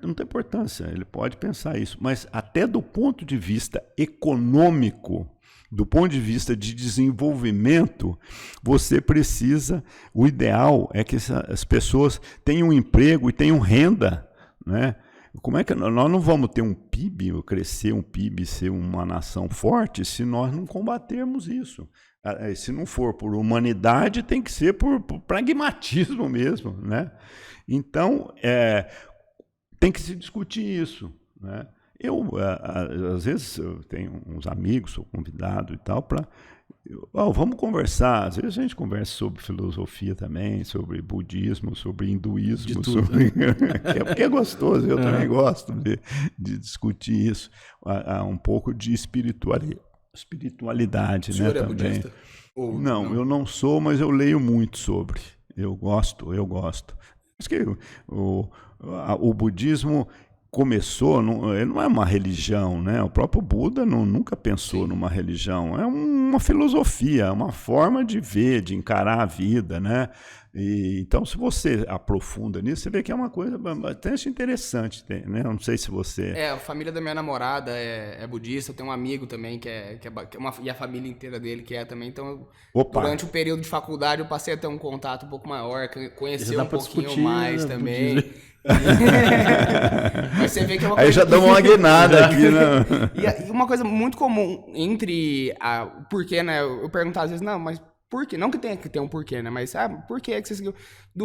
Não tem importância, ele pode pensar isso, mas até do ponto de vista econômico, do ponto de vista de desenvolvimento, você precisa, o ideal é que as pessoas tenham emprego e tenham renda, né? Como é que nós não vamos ter um PIB, crescer um PIB, ser uma nação forte, se nós não combatermos isso? Se não for por humanidade, tem que ser por pragmatismo mesmo, né? Então, tem que se discutir isso, né? Às vezes, eu tenho uns amigos, sou convidado e tal, vamos conversar. Às vezes a gente conversa sobre filosofia também, sobre budismo, sobre hinduísmo, porque é gostoso, eu também gosto de discutir isso. Há um pouco de espiritualidade, o senhor, né, é também. budista? Não, eu não sou, mas eu leio muito sobre. Eu gosto. Acho que o budismo começou, ele não é uma religião, né? O próprio Buda nunca pensou numa religião, é uma filosofia, é uma forma de ver, de encarar a vida, né? Então, se você aprofunda nisso, você vê que é uma coisa bastante interessante, né? Não sei se você... A família da minha namorada é budista, eu tenho um amigo também e a família inteira dele que é também, então durante o período de faculdade eu passei a ter um contato um pouco maior, conhecer um pouquinho mais também. Mas você vê que é uma coisa... Aí já dá uma guinada aqui, né? E uma coisa muito comum entre o porquê, né? Eu pergunto às vezes, não, mas por quê? Não que tenha que ter um porquê, né? Mas por que você seguiu?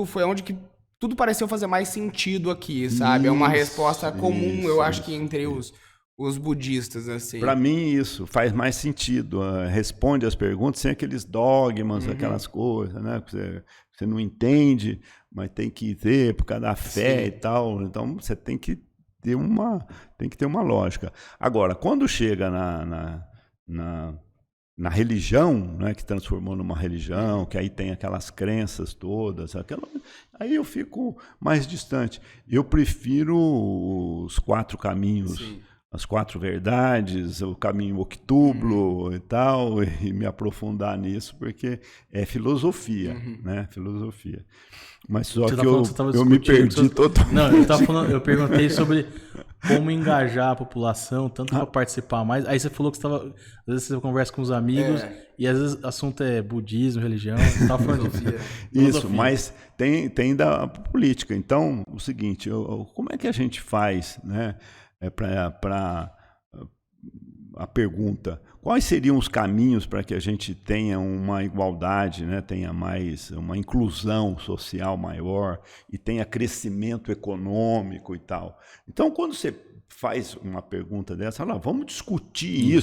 Foi onde que tudo pareceu fazer mais sentido aqui, sabe? É uma resposta comum, eu acho que entre os budistas, assim. Para mim, isso faz mais sentido. Responde as perguntas sem aqueles dogmas, aquelas coisas, né? Você não entende, mas tem que ter por causa da fé e tal. Então, você tem que ter uma lógica. Agora, quando chega na religião, né, que transformou numa religião, que aí tem aquelas crenças todas, aí eu fico mais distante. Eu prefiro os 4 caminhos. Sim. As 4 verdades, o caminho octúblo e tal, e me aprofundar nisso, porque é filosofia, né? Filosofia. Mas só que eu me perdi totalmente. Não, eu perguntei sobre como engajar a população, tanto para participar mais. Aí você falou que às vezes você conversa com os amigos, e às vezes o assunto é budismo, religião, você estava falando de isso, mas tem da política. Então, o seguinte, como é que a gente faz, né? Para a pergunta, quais seriam os caminhos para que a gente tenha uma igualdade, né? Tenha mais uma inclusão social maior e tenha crescimento econômico e tal. Então, quando você faz uma pergunta dessa, vamos discutir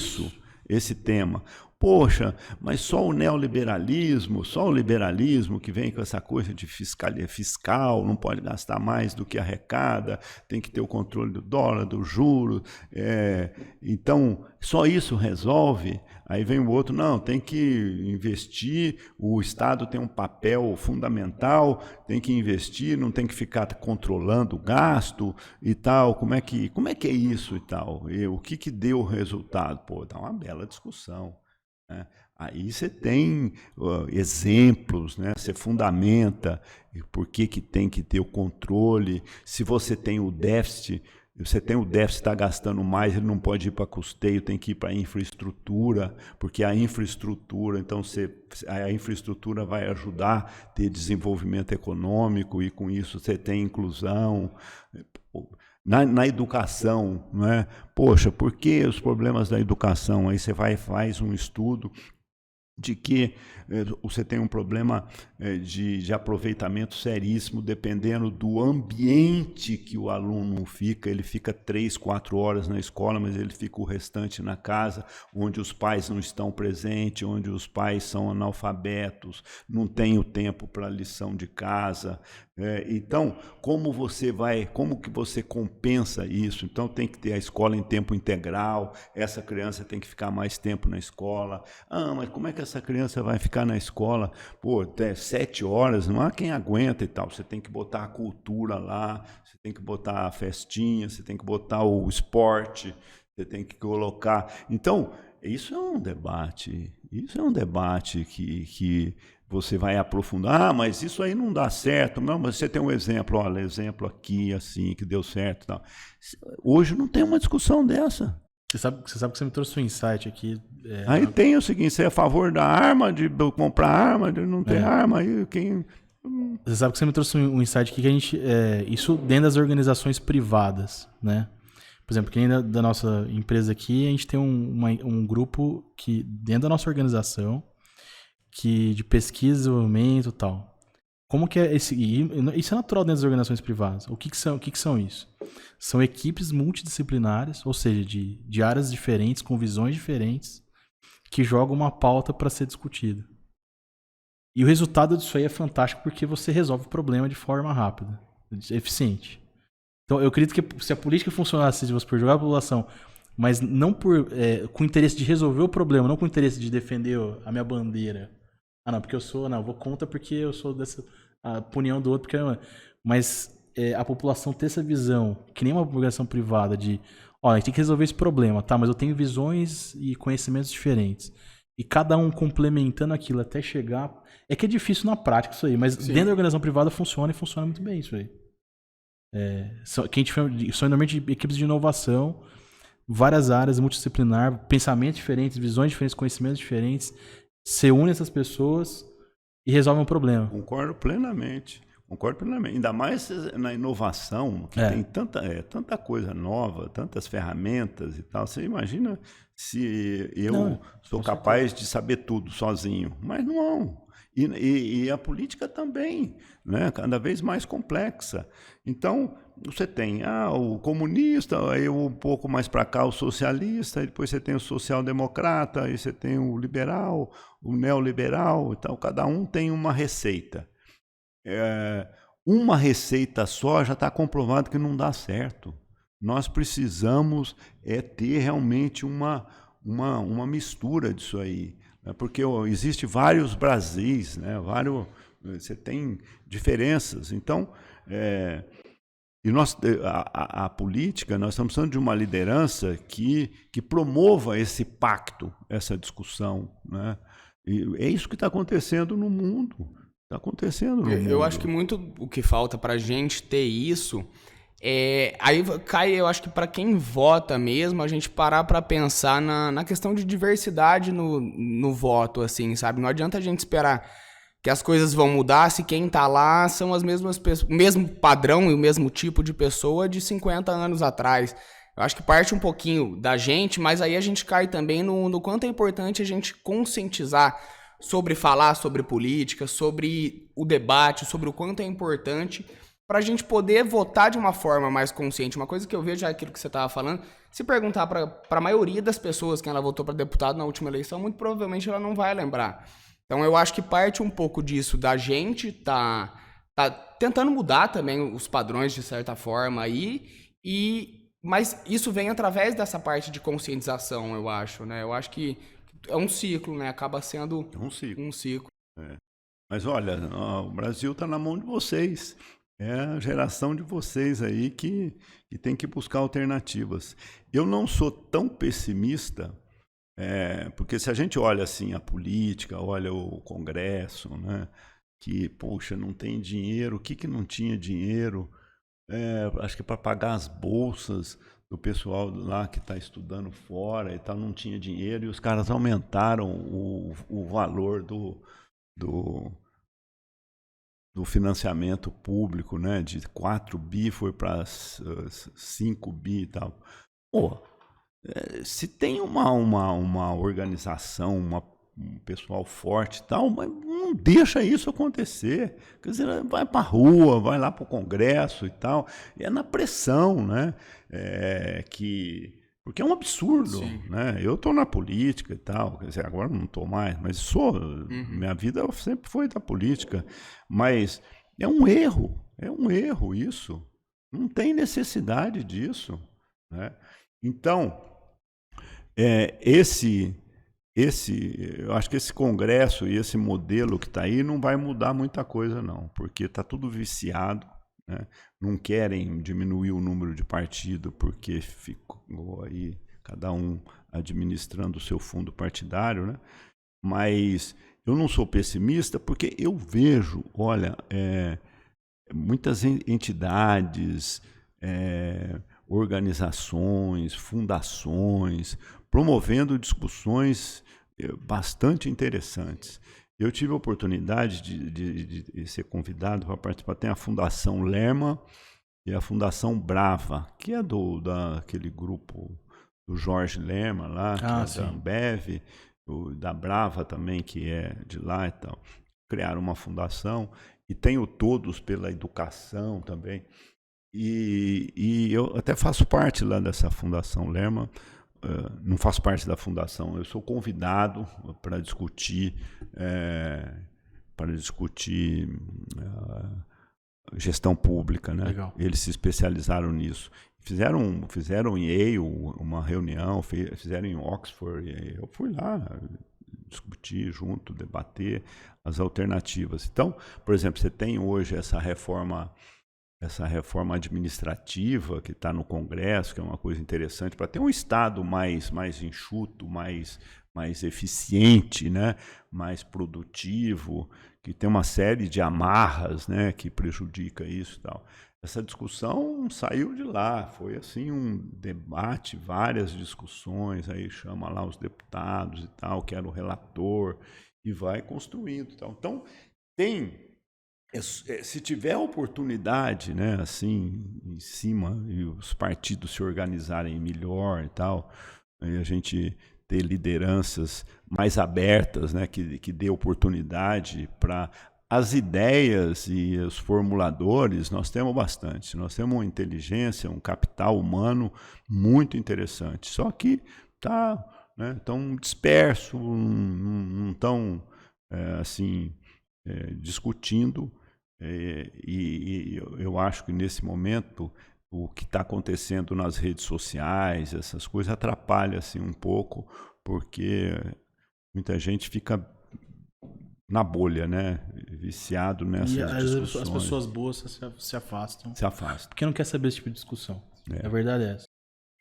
esse tema. Poxa, mas só o neoliberalismo, só o liberalismo que vem com essa coisa de fiscal, não pode gastar mais do que arrecada, tem que ter o controle do dólar, do juro, então só isso resolve? Aí vem o outro, não, tem que investir, o Estado tem um papel fundamental, tem que investir, não tem que ficar controlando o gasto e tal, como é que é isso e tal? O que deu o resultado? Pô, dá uma bela discussão. Aí você tem exemplos, né? Você fundamenta por que tem que ter o controle. Se você tem o déficit, está gastando mais, ele não pode ir para custeio, tem que ir para a infraestrutura, porque a infraestrutura, então a infraestrutura vai ajudar a ter desenvolvimento econômico e com isso você tem inclusão. Na educação, não é? Poxa, por que os problemas da educação? Aí você faz um estudo de que você tem um problema de aproveitamento seríssimo, dependendo do ambiente que o aluno fica. Ele fica 3, 4 horas na escola, mas ele fica o restante na casa, onde os pais não estão presentes, onde os pais são analfabetos, não tem o tempo para a lição de casa. Então, como que você compensa isso? Então, tem que ter a escola em tempo integral, essa criança tem que ficar mais tempo na escola. Mas como é que essa criança vai ficar na escola? Pô, até 7 horas, não há quem aguenta e tal. Você tem que botar a cultura lá, você tem que botar a festinha, você tem que botar o esporte, você tem que colocar... Então, isso é um debate que você vai aprofundar, mas isso aí não dá certo. Não, mas você tem um exemplo, olha, exemplo aqui, assim, que deu certo. Tal. Hoje não tem uma discussão dessa. Você sabe que você me trouxe um insight aqui. Aí tem o seguinte, você é a favor da arma, de comprar arma, de não ter arma, aí quem... Você sabe que você me trouxe um insight aqui que a gente... isso dentro das organizações privadas, né? Por exemplo, que dentro da nossa empresa aqui, a gente tem um grupo que, dentro da nossa organização, de pesquisa, desenvolvimento e tal. Como que é esse... Isso é natural dentro das organizações privadas. O que são isso? São equipes multidisciplinares, ou seja, de áreas diferentes, com visões diferentes, que jogam uma pauta para ser discutida. E o resultado disso aí é fantástico porque você resolve o problema de forma rápida, eficiente. Então, eu acredito que se a política funcionasse, se você for jogar a população, mas não com o interesse de resolver o problema, não com o interesse de defender a minha bandeira. Não, porque eu vou contra porque eu sou dessa opinião do outro, mas a população ter essa visão, que nem uma organização privada de, a gente tem que resolver esse problema, tá? Mas eu tenho visões e conhecimentos diferentes. E cada um complementando aquilo até chegar... É que é difícil na prática isso aí, mas Sim. Dentro da organização privada funciona e funciona muito bem isso aí. São normalmente equipes de inovação, várias áreas, multidisciplinar, pensamentos diferentes, visões diferentes, conhecimentos diferentes. Você une essas pessoas e resolve um problema. Concordo plenamente. Ainda mais na inovação, que tem tanta coisa nova, tantas ferramentas e tal. Você imagina se eu sou capaz de saber tudo sozinho. Mas não. E a política também, né? Cada vez mais complexa. Então, você tem o comunista, aí um pouco mais para cá o socialista, aí depois você tem o social-democrata, aí você tem o liberal, o neoliberal, então cada um tem uma receita. Uma receita só já está comprovado que não dá certo. Nós precisamos ter realmente uma mistura disso aí, né? Porque existe vários Brasis, né? Você tem diferenças. Então, e a política, nós estamos precisando de uma liderança que promova esse pacto, essa discussão, né? E é isso que está acontecendo no mundo. Eu acho que muito o que falta para a gente ter isso aí cai, eu acho que para quem vota mesmo, a gente parar para pensar na questão de diversidade no voto, assim, sabe? Não adianta a gente esperar que as coisas vão mudar se quem tá lá são as mesmas pessoas, o mesmo padrão e o mesmo tipo de pessoa de 50 anos atrás. Eu acho que parte um pouquinho da gente, mas aí a gente cai também no quanto é importante a gente conscientizar sobre falar sobre política, sobre o debate, sobre o quanto é importante para a gente poder votar de uma forma mais consciente. Uma coisa que eu vejo é aquilo que você estava falando, se perguntar para a maioria das pessoas quem ela votou para deputado na última eleição, muito provavelmente ela não vai lembrar. Então eu acho que parte um pouco disso da gente tá tentando mudar também os padrões de certa forma aí, mas isso vem através dessa parte de conscientização, eu acho, né? Eu acho que é um ciclo, né? Acaba sendo um ciclo. Mas olha, o Brasil está na mão de vocês. É a geração de vocês aí que tem que buscar alternativas. Eu não sou tão pessimista, porque se a gente olha assim a política, olha o Congresso, né, que, poxa, não tem dinheiro, o que não tinha dinheiro? Acho que para pagar as bolsas do pessoal lá que está estudando fora e tal, não tinha dinheiro, e os caras aumentaram o valor do financiamento público, né? De 4 bi foi para 5 bi e tal. Pô, se tem uma organização, um pessoal forte e tal, mas não deixa isso acontecer. Quer dizer, vai para a rua, vai lá para o Congresso e tal. E é na pressão, né? Porque é um absurdo, né? Eu estou na política e tal, quer dizer, agora não estou mais, mas minha vida sempre foi da política, mas é um erro isso, não tem necessidade disso, né? Então, eu acho que esse Congresso e esse modelo que está aí não vai mudar muita coisa não, porque está tudo viciado, né? Não querem diminuir o número de partido porque ficou aí cada um administrando o seu fundo partidário, né? Mas eu não sou pessimista porque eu vejo, olha, muitas entidades, organizações, fundações promovendo discussões bastante interessantes. Eu tive a oportunidade de ser convidado para participar. Tem a Fundação Lerma e a Fundação Brava, que é daquele grupo do Jorge Lerma lá, que é da Ambev, da Brava também, que é de lá e tal. Criaram uma fundação e tem o Todos pela Educação também. E eu até faço parte lá dessa Fundação Lerma. Não faço parte da fundação, eu sou convidado para discutir gestão pública, né? Legal. Eles se especializaram nisso. Fizeram em Yale uma reunião, fizeram em Oxford, e eu fui lá discutir junto, debater as alternativas. Então, por exemplo, você tem hoje essa reforma administrativa que está no Congresso, que é uma coisa interessante, para ter um Estado mais enxuto, mais eficiente, né? Mais produtivo, que tem uma série de amarras, né? Que prejudica isso e tal. Essa discussão saiu de lá, foi assim um debate, várias discussões, aí chama lá os deputados e tal, que era o relator, e vai construindo e tal. Então, se tiver oportunidade, né, assim, em cima, e os partidos se organizarem melhor e tal, e a gente ter lideranças mais abertas, né, que dê oportunidade para as ideias e os formuladores, nós temos bastante. Nós temos uma inteligência, um capital humano muito interessante. Só que está, né, tão disperso, não estão assim, discutindo. E eu acho que nesse momento o que está acontecendo nas redes sociais, essas coisas atrapalha assim um pouco, porque muita gente fica na bolha, né? Viciado nessas discussões. As pessoas boas se afastam. Se afastam. Porque não quer saber esse tipo de discussão. A verdade é essa.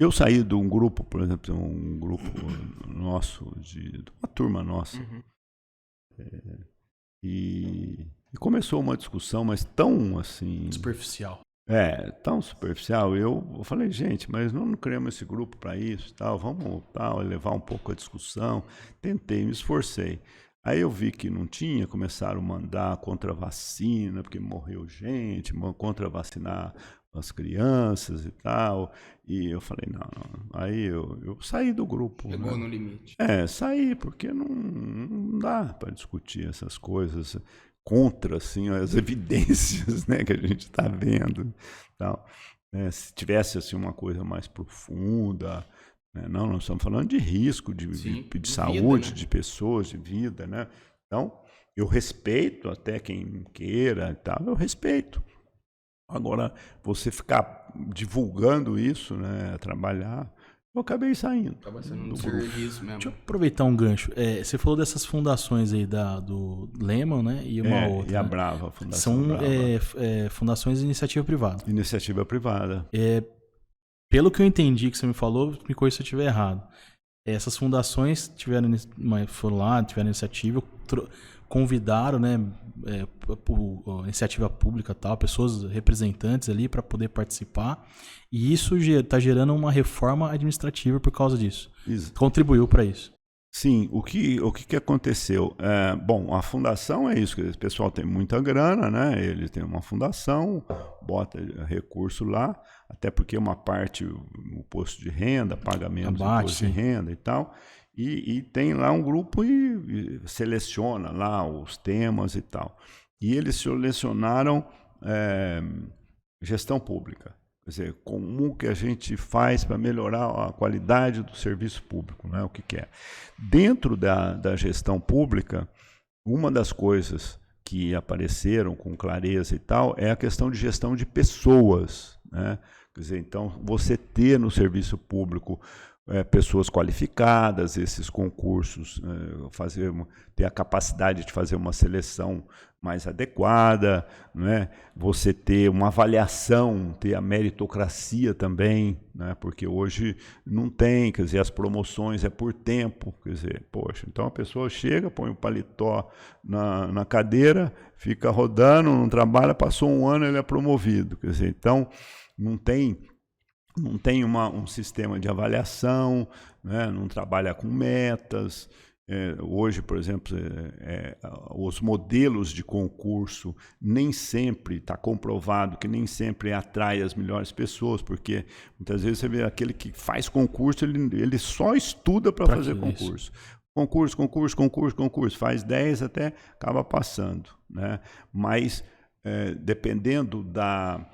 Eu saí de um grupo, por exemplo, um grupo nosso, de uma turma nossa, e começou uma discussão, mas tão assim... Superficial. Tão superficial. Eu falei, gente, mas não criamos esse grupo para isso, tal, vamos elevar um pouco a discussão. Tentei, me esforcei. Aí eu vi que não tinha, começaram a mandar contra a vacina, porque morreu gente, contra vacinar as crianças e tal. E eu falei, não. Aí eu saí do grupo. Chegou né? no limite. Saí, porque não dá para discutir essas coisas contra assim, as evidências, né, que a gente está vendo. Tal. Se tivesse assim, uma coisa mais profunda, né? Não, nós estamos falando de risco, de saúde, vida, né? De pessoas, de vida. Né? Então, eu respeito até quem queira, e tal, eu respeito. Agora, você ficar divulgando isso, né, trabalhar, eu acabei saindo. Acaba sendo um serviço mesmo. Deixa eu aproveitar um gancho. Você falou dessas fundações aí do Lehman, né, e uma outra. E a né? Brava, a Fundação São Brava. fundações de iniciativa privada. Iniciativa privada. Pelo que eu entendi que você me falou, me corrija se eu estiver errado. Essas fundações foram lá, tiveram iniciativa, convidaram, né, iniciativa pública, tal, pessoas representantes ali para poder participar, e isso está gerando uma reforma administrativa por causa disso. Isso. Contribuiu para isso. Sim, o que aconteceu? Bom, a fundação é isso, o pessoal tem muita grana, né? Ele tem uma fundação, bota recurso lá, até porque uma parte o imposto de renda, pagamento do imposto de renda e tal, e tem lá um grupo e seleciona lá os temas e tal. E eles selecionaram gestão pública. Quer dizer, como que a gente faz para melhorar a qualidade do serviço público, né? O que é. Dentro da gestão pública, uma das coisas que apareceram com clareza e tal é a questão de gestão de pessoas, né? Quer dizer, então, você ter no serviço público pessoas qualificadas, esses concursos, ter a capacidade de fazer uma seleção mais adequada, né? Você ter uma avaliação, ter a meritocracia também, né? Porque hoje não tem, quer dizer, as promoções é por tempo, quer dizer, poxa, então a pessoa chega, põe o paletó na cadeira, fica rodando, não trabalha, passou um ano, ele é promovido, quer dizer, então não tem um sistema de avaliação, né? Não trabalha com metas. Hoje, por exemplo, os modelos de concurso nem sempre está comprovado que nem sempre atrai as melhores pessoas, porque muitas vezes você vê aquele que faz concurso, ele só estuda para fazer concurso. Concurso, faz 10 até acaba passando, né? Mas dependendo da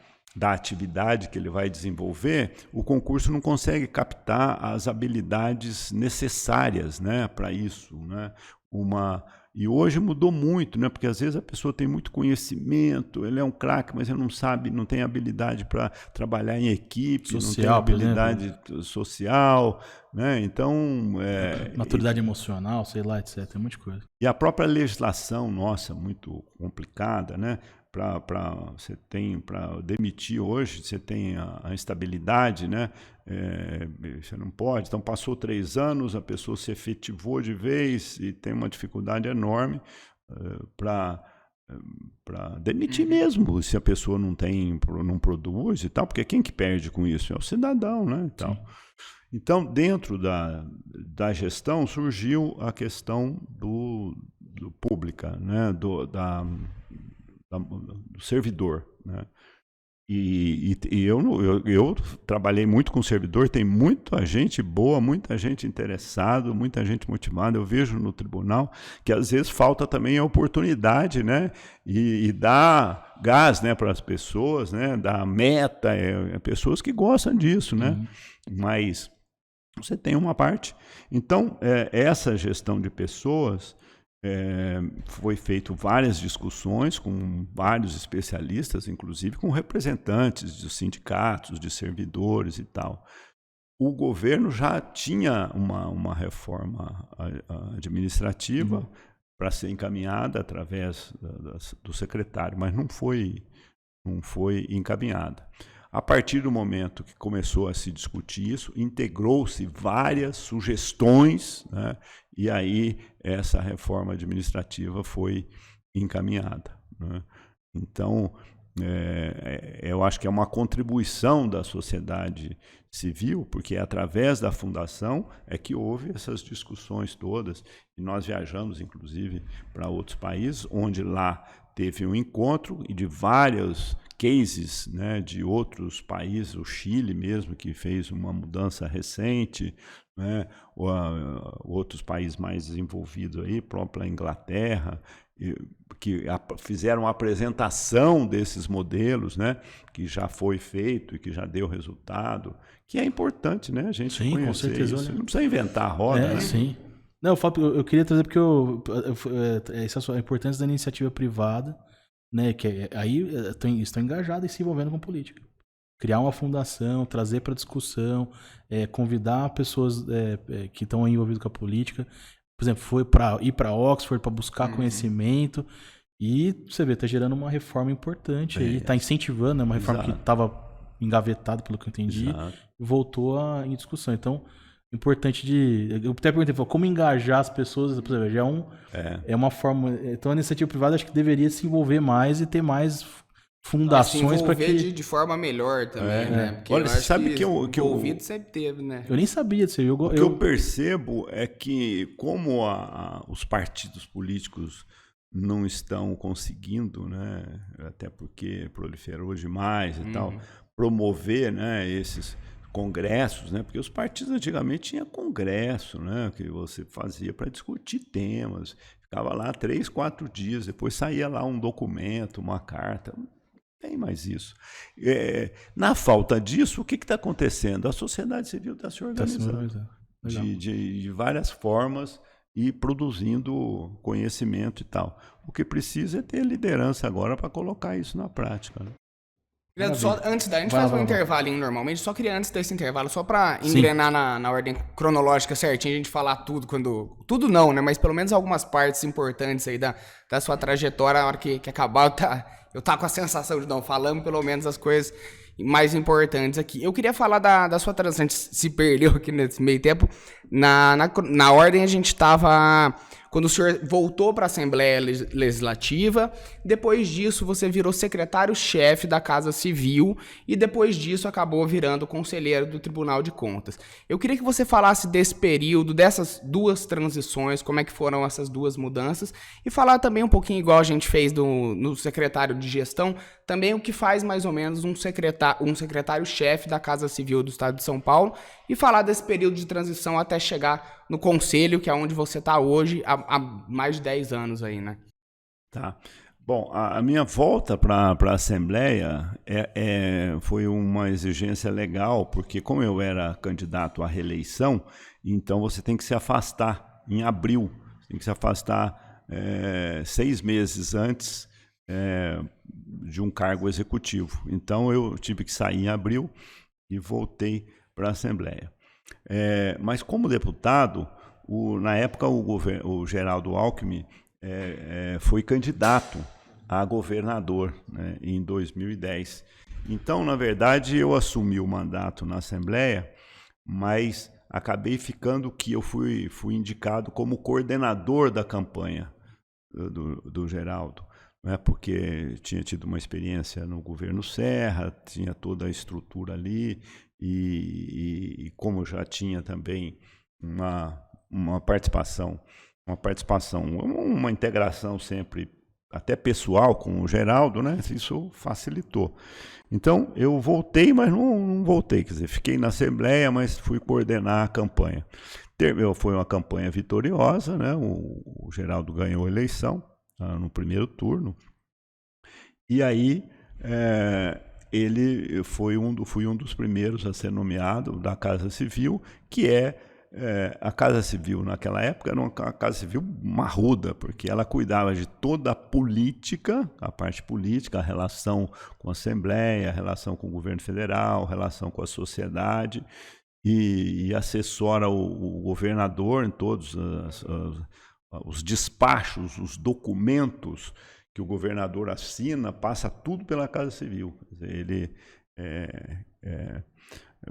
atividade que ele vai desenvolver, o concurso não consegue captar as habilidades necessárias, né, para isso, né? E hoje mudou muito, né? Porque às vezes a pessoa tem muito conhecimento, ele é um craque, mas ele não sabe, não tem habilidade para trabalhar em equipe, social, não tem habilidade social, né? Então maturidade emocional, sei lá, etc. Tem muita coisa. E a própria legislação nossa muito complicada, né? Para demitir hoje, você tem a instabilidade, né? Você não pode. Então, passou 3 anos, a pessoa se efetivou de vez e tem uma dificuldade enorme para demitir mesmo, se a pessoa não produz e tal, porque quem que perde com isso? É o cidadão, né? Então, dentro da gestão, surgiu a questão do pública, né? Do servidor, né? E eu trabalhei muito com servidor, tem muita gente boa, muita gente interessada, muita gente motivada. Eu vejo no tribunal que às vezes falta também a oportunidade, né? E dar gás, né, para as pessoas, né? Dar meta, pessoas que gostam disso, né? Mas você tem uma parte. Então, essa gestão de pessoas foi feito várias discussões com vários especialistas, inclusive com representantes dos sindicatos, de servidores e tal. O governo já tinha uma reforma administrativa para ser encaminhada através do secretário, mas não foi encaminhada. A partir do momento que começou a se discutir isso, integrou-se várias sugestões, né? E aí essa reforma administrativa foi encaminhada, né? Então, eu acho que é uma contribuição da sociedade civil, porque através da fundação é que houve essas discussões todas, e nós viajamos, inclusive, para outros países, onde lá teve um encontro e de vários cases, né, de outros países, o Chile mesmo, que fez uma mudança recente, né, outros países mais desenvolvidos aí, própria Inglaterra, que fizeram a apresentação desses modelos, né, que já foi feito e que já deu resultado, que é importante, né, a gente conhecer com certeza, isso. olha. Não precisa inventar a roda, né? Sim. Não, eu queria trazer porque essa é a importância da iniciativa privada, né, que aí estão engajados e se envolvendo com política. Criar uma fundação, trazer para discussão, convidar pessoas que estão envolvidas com a política. Por exemplo, ir para Oxford para buscar conhecimento e você vê, tá gerando uma reforma importante aí, tá incentivando, né, uma reforma que estava engavetada, pelo que eu entendi, e voltou em discussão. Então, importante eu até perguntei, como engajar as pessoas, por exemplo, já é uma forma. Então, a iniciativa privada acho que deveria se envolver mais e ter mais fundações para que de forma melhor também, né? Porque olha, você sabe que envolvido sempre teve, né? Eu nem sabia disso. O que eu percebo é que como os partidos políticos não estão conseguindo, né, até porque proliferou demais e tal, promover, né, esses congressos, né, porque os partidos antigamente tinham congresso, né, que você fazia para discutir temas, ficava lá 3, 4 dias, depois saía lá um documento, uma carta. Tem mais isso. Na falta disso, o que está acontecendo? A sociedade civil está se organizando de várias formas e produzindo conhecimento e tal. O que precisa é ter liderança agora para colocar isso na prática, né? Só, antes da gente faz um intervalinho normalmente, só queria antes desse intervalo, só para engrenar na ordem cronológica certinho, a gente falar tudo tudo não, né? Mas pelo menos algumas partes importantes aí da sua trajetória, na hora que acabar, eu tá com a sensação de não falamos pelo menos as coisas mais importantes aqui. Eu queria falar da sua trajetória, a gente se perdeu aqui nesse meio tempo. Na ordem a gente estava quando o senhor voltou para a Assembleia Legislativa, depois disso você virou secretário-chefe da Casa Civil e depois disso acabou virando conselheiro do Tribunal de Contas. Eu queria que você falasse desse período, dessas duas transições, como é que foram essas duas mudanças e falar também um pouquinho, igual a gente fez no secretário de gestão, também o que faz mais ou menos um secretário-chefe da Casa Civil do Estado de São Paulo e falar desse período de transição até chegar no Conselho, que é onde você está hoje, há mais de 10 anos aí, né? Tá. Bom, a minha volta para a Assembleia foi uma exigência legal, porque como eu era candidato à reeleição, então você tem que se afastar em abril, tem que se afastar 6 meses antes de um cargo executivo. Então eu tive que sair em abril e voltei para a Assembleia. Mas como deputado, na época o Geraldo Alckmin foi candidato a governador, né, em 2010. Então, na verdade, eu assumi o mandato na Assembleia, mas acabei ficando que eu fui indicado como coordenador da campanha do Geraldo, né, porque tinha tido uma experiência no governo Serra, tinha toda a estrutura ali, e como já tinha também uma participação, uma integração sempre até pessoal com o Geraldo, né? Isso facilitou. Então, eu voltei, mas não voltei. Quer dizer, fiquei na Assembleia, mas fui coordenar a campanha. Foi uma campanha vitoriosa, né? O Geraldo ganhou a eleição no primeiro turno. E aí, fui um dos primeiros a ser nomeado da Casa Civil, que a Casa Civil naquela época era uma Casa Civil marruda, porque ela cuidava de toda a política, a parte política, a relação com a Assembleia, a relação com o governo federal, a relação com a sociedade, e assessora o governador em todos os despachos, os documentos que o governador assina, passa tudo pela Casa Civil. Quer dizer,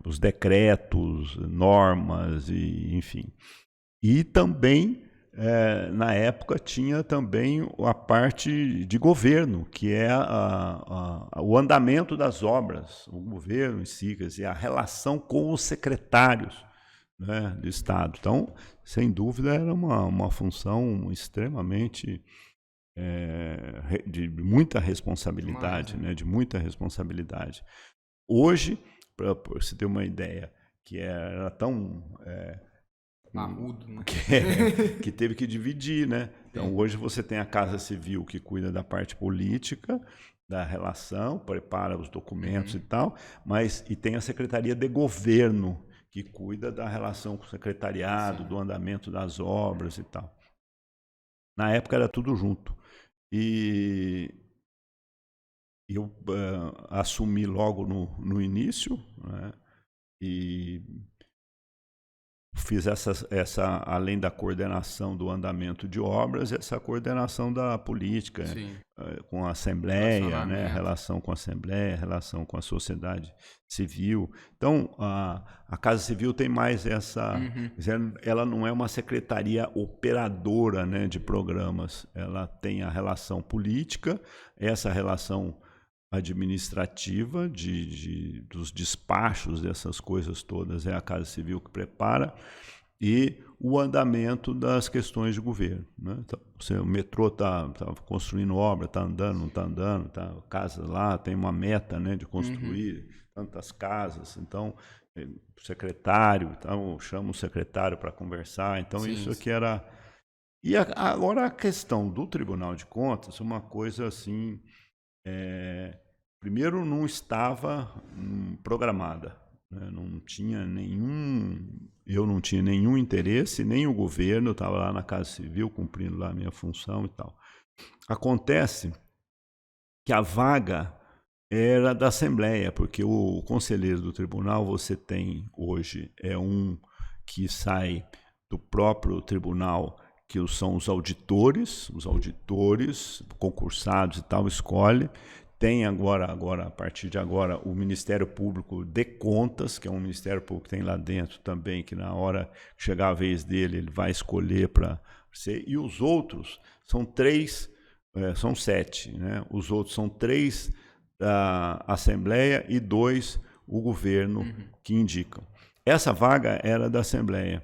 os decretos, normas, enfim. E também, na época, tinha também a parte de governo, que é o andamento das obras, o governo em si, quer dizer, a relação com os secretários, né, do Estado. Então, sem dúvida, era uma função extremamente de muita responsabilidade, né? De muita responsabilidade. Hoje, para você ter uma ideia, que era tão Parrudo, né? que teve que dividir, né? Então, hoje você tem a Casa Civil que cuida da parte política, da relação, prepara os documentos e tal, e tem a Secretaria de Governo, que cuida da relação com o secretariado, do andamento das obras e tal. Na época era tudo junto. E eu assumi logo no início, né? E fiz além da coordenação do andamento de obras, essa coordenação da política, com a Assembleia, né? Relação com a Assembleia, relação com a sociedade civil. Então, a Casa Civil tem mais essa... Ela não é uma secretaria operadora, né, de programas. Ela tem a relação política, essa relação administrativa dos despachos dessas coisas todas é a Casa Civil que prepara, e o andamento das questões de governo, né? Então, o metrô está construindo obra, está andando, não está andando, casa lá, tem uma meta, né, de construir tantas casas, então o secretário, então chama o secretário para conversar, então isso aqui era... E agora a questão do Tribunal de Contas, uma coisa assim... Primeiro, não estava programada, né? Eu não tinha nenhum interesse, nem o governo, eu estava lá na Casa Civil, cumprindo lá a minha função e tal. Acontece que a vaga era da Assembleia, porque o conselheiro do tribunal, você tem hoje, um que sai do próprio tribunal, que são os auditores concursados e tal, escolhe. Tem agora, a partir de agora, o Ministério Público de Contas, que é um Ministério Público que tem lá dentro também, que na hora que chegar a vez dele, ele vai escolher para ser. E os outros são 7, né? Os outros são 3 da Assembleia e 2 o governo que indicam. Essa vaga era da Assembleia.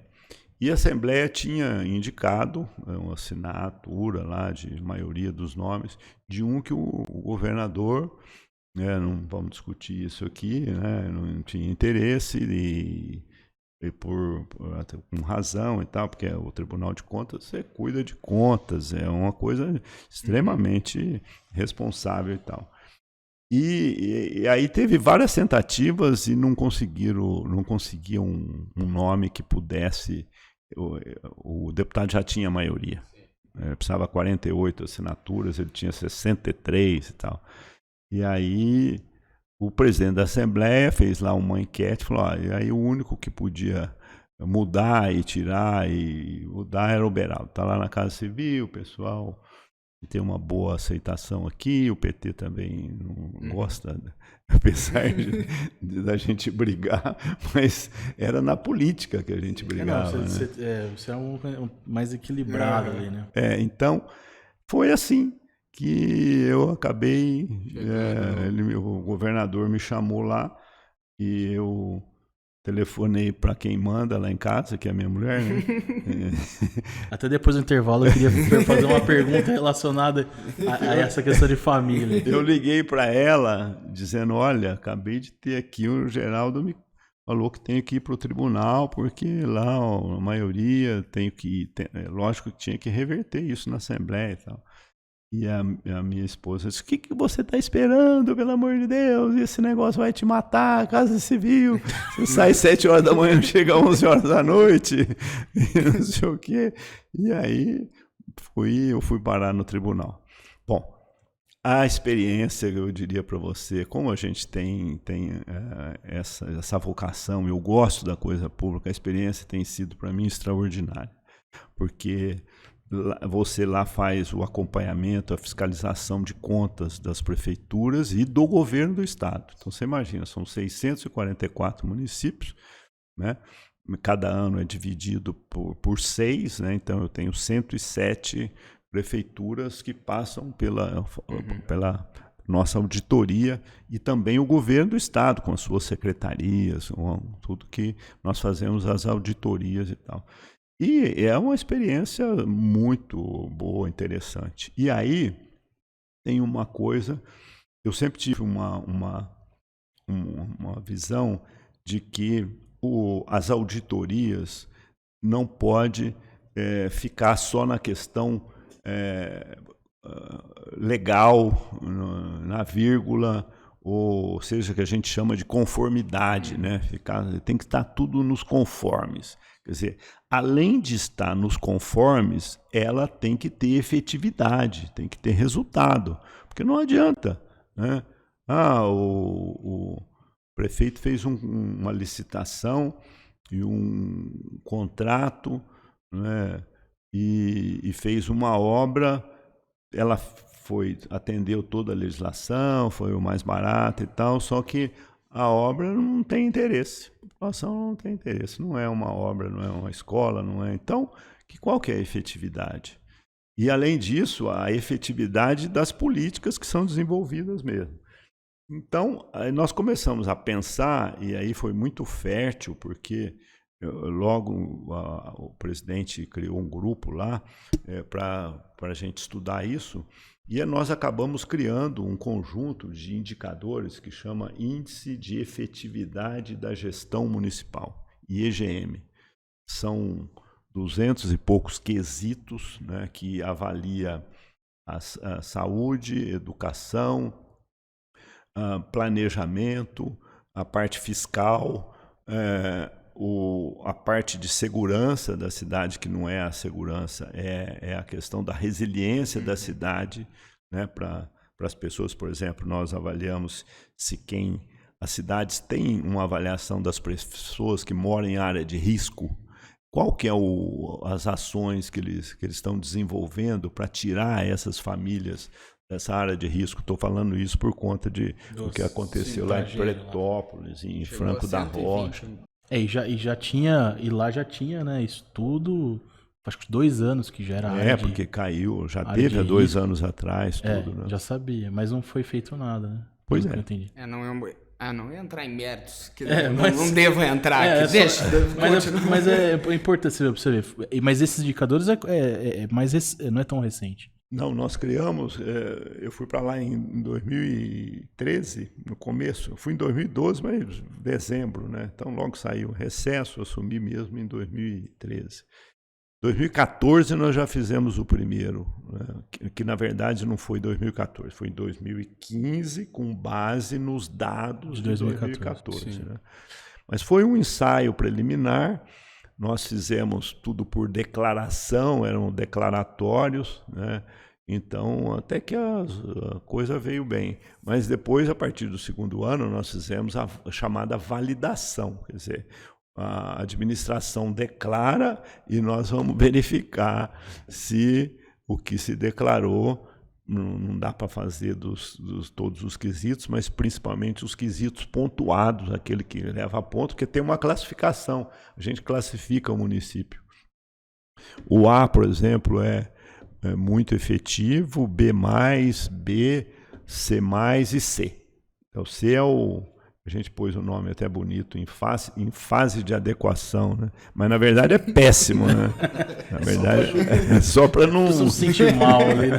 E a Assembleia tinha indicado uma assinatura lá de maioria dos nomes de um que o governador, né, não vamos discutir isso aqui, né, não tinha interesse e com razão e tal, porque o Tribunal de Contas, você cuida de contas, é uma coisa extremamente responsável e tal. E aí teve várias tentativas e não conseguiam um nome que pudesse... O deputado já tinha maioria, precisava 48 assinaturas, ele tinha 63 e tal. E aí o presidente da Assembleia fez lá uma enquete, falou, e aí o único que podia mudar e tirar e mudar era o Beraldo. Está lá na Casa Civil, o pessoal tem uma boa aceitação aqui, o PT também não gosta, apesar da gente brigar, mas era na política que a gente brigava. Você é um mais equilibrado ali, né? Então, foi assim que eu acabei... o governador me chamou lá e eu telefonei para quem manda lá em casa, que é a minha mulher, né? Até depois do intervalo eu queria fazer uma pergunta relacionada a essa questão de família. Eu liguei para ela dizendo, olha, acabei de ter aqui, o Geraldo me falou que tenho que ir para o tribunal, porque lá a maioria tenho que ir. Lógico que tinha que reverter isso na Assembleia e tal. E a minha esposa disse, o que você está esperando, pelo amor de Deus? Esse negócio vai te matar, Casa Civil. Você sai 7 horas da manhã, chega 11 horas da noite, e não sei o quê. E aí eu fui parar no tribunal. Bom, a experiência, eu diria para você, como a gente tem essa vocação, eu gosto da coisa pública, a experiência tem sido para mim extraordinária. Porque... você lá faz o acompanhamento, a fiscalização de contas das prefeituras e do governo do estado. Então, você imagina, são 644 municípios, né? Cada ano é dividido por 6, né? Então eu tenho 107 prefeituras que passam pela nossa auditoria e também o governo do estado, com as suas secretarias, com tudo que nós fazemos as auditorias e tal. E é uma experiência muito boa, interessante. E aí tem uma coisa, eu sempre tive uma visão de que as auditorias não pode ficar só na questão legal, na vírgula, ou seja, que a gente chama de conformidade, né? Tem que estar tudo nos conformes. Quer dizer, além de estar nos conformes, ela tem que ter efetividade, tem que ter resultado, porque não adianta, né? O prefeito fez uma licitação e um contrato, né? E fez uma obra, ela atendeu toda a legislação, foi o mais barato e tal, só que a obra não tem interesse, a população não tem interesse, não é uma obra, não é uma escola, não é. Então, qual que é a efetividade? E, além disso, a efetividade das políticas que são desenvolvidas mesmo. Então, nós começamos a pensar, e aí foi muito fértil, porque logo o presidente criou um grupo lá para a gente estudar isso, e nós acabamos criando um conjunto de indicadores que chama Índice de Efetividade da Gestão Municipal, IEGM. São 200 e poucos quesitos, né, que avalia a saúde, educação, planejamento, a parte fiscal, a parte de segurança da cidade, que não é a segurança, é a questão da resiliência da cidade, né, para as pessoas. Por exemplo, nós avaliamos se as cidades têm uma avaliação das pessoas que moram em área de risco, qual que é as ações que eles estão desenvolvendo para tirar essas famílias dessa área de risco. Estou falando isso por conta do que aconteceu lá em Pretópolis, em Franco da Rocha. E lá já tinha, né, estudo, acho que 2 anos que já era área porque caiu, já teve há 2 anos atrás, tudo, né? Já sabia, mas não foi feito nada, né? Pois é. Eu entendi. Não ia entrar em méritos, que não devo entrar aqui, mas é importante você ver. Mas esses indicadores não é tão recente. Não, nós criamos, eu fui para lá em 2013, no começo, eu fui em 2012, mas dezembro, né? Então logo saiu o recesso, eu assumi mesmo em 2013. 2014 nós já fizemos o primeiro, né? que na verdade não foi em 2014, foi em 2015, com base nos dados de 2014. Né? Mas foi um ensaio preliminar. Nós fizemos tudo por declaração, eram declaratórios, né? Então, até que a coisa veio bem. Mas depois, a partir do 2º ano, nós fizemos a chamada validação. Quer dizer, a administração declara e nós vamos verificar se o que se declarou, não dá para fazer todos os quesitos, mas principalmente os quesitos pontuados, aquele que leva a ponto, porque tem uma classificação, a gente classifica o município. O A, por exemplo, é muito efetivo, B+, B, C+, e C. Então, C é a gente pôs o nome até bonito, em fase de adequação, né? Mas na verdade é péssimo, né? Na verdade, só para não se sentir mal ali.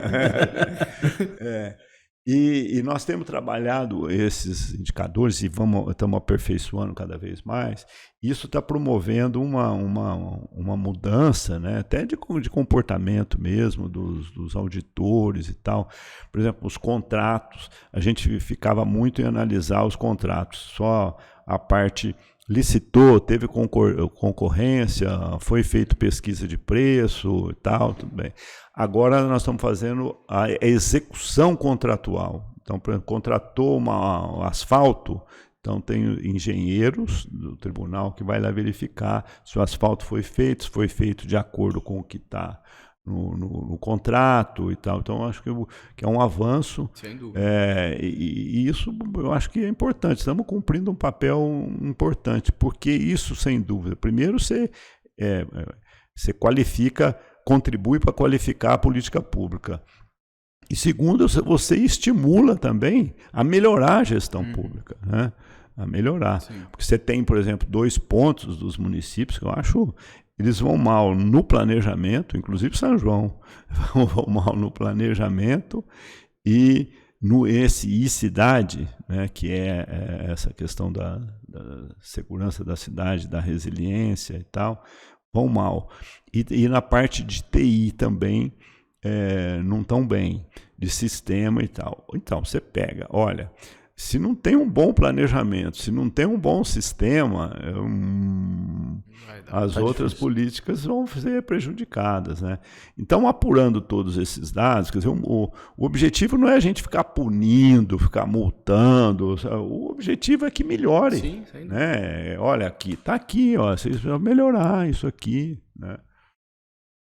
E nós temos trabalhado esses indicadores e estamos aperfeiçoando cada vez mais. Isso está promovendo uma mudança, né? Até de comportamento mesmo dos auditores e tal. Por exemplo, os contratos, a gente ficava muito em analisar os contratos, só a parte licitou, teve concorrência, foi feita pesquisa de preço e tal, tudo bem. Agora nós estamos fazendo a execução contratual. Então, por exemplo, contratou um asfalto, então tem engenheiros do tribunal que vai lá verificar se o asfalto foi feito, se foi feito de acordo com o que está no contrato e tal. Então, acho que é um avanço. Sem dúvida. E isso eu acho que é importante. Estamos cumprindo um papel importante, porque isso, sem dúvida, primeiro você qualifica, contribui para qualificar a política pública. E segundo, você estimula também a melhorar a gestão pública, né? A melhorar. Sim. Porque você tem, por exemplo, 2 pontos dos municípios que eu acho eles vão mal no planejamento, inclusive São João, vão mal no planejamento e no e-cidade, né, que é essa questão da segurança da cidade, da resiliência e tal, vão mal. E na parte de TI também não estão bem, de sistema e tal. Então, você pega, olha, se não tem um bom planejamento, se não tem um bom sistema, as outras políticas vão ser prejudicadas, né? Então, apurando todos esses dados, quer dizer, o objetivo não é a gente ficar punindo, ficar multando, o objetivo é que melhore. Sim, né? Olha, aqui, está aqui, ó, vocês vão melhorar isso aqui, né?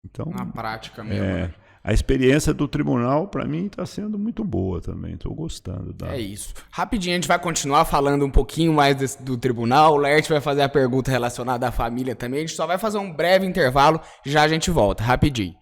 Então, na prática mesmo. Né? A experiência do tribunal, para mim, está sendo muito boa também. Estou gostando. É isso. Rapidinho, a gente vai continuar falando um pouquinho mais do tribunal. O Laerte vai fazer a pergunta relacionada à família também. A gente só vai fazer um breve intervalo. Já a gente volta. Rapidinho.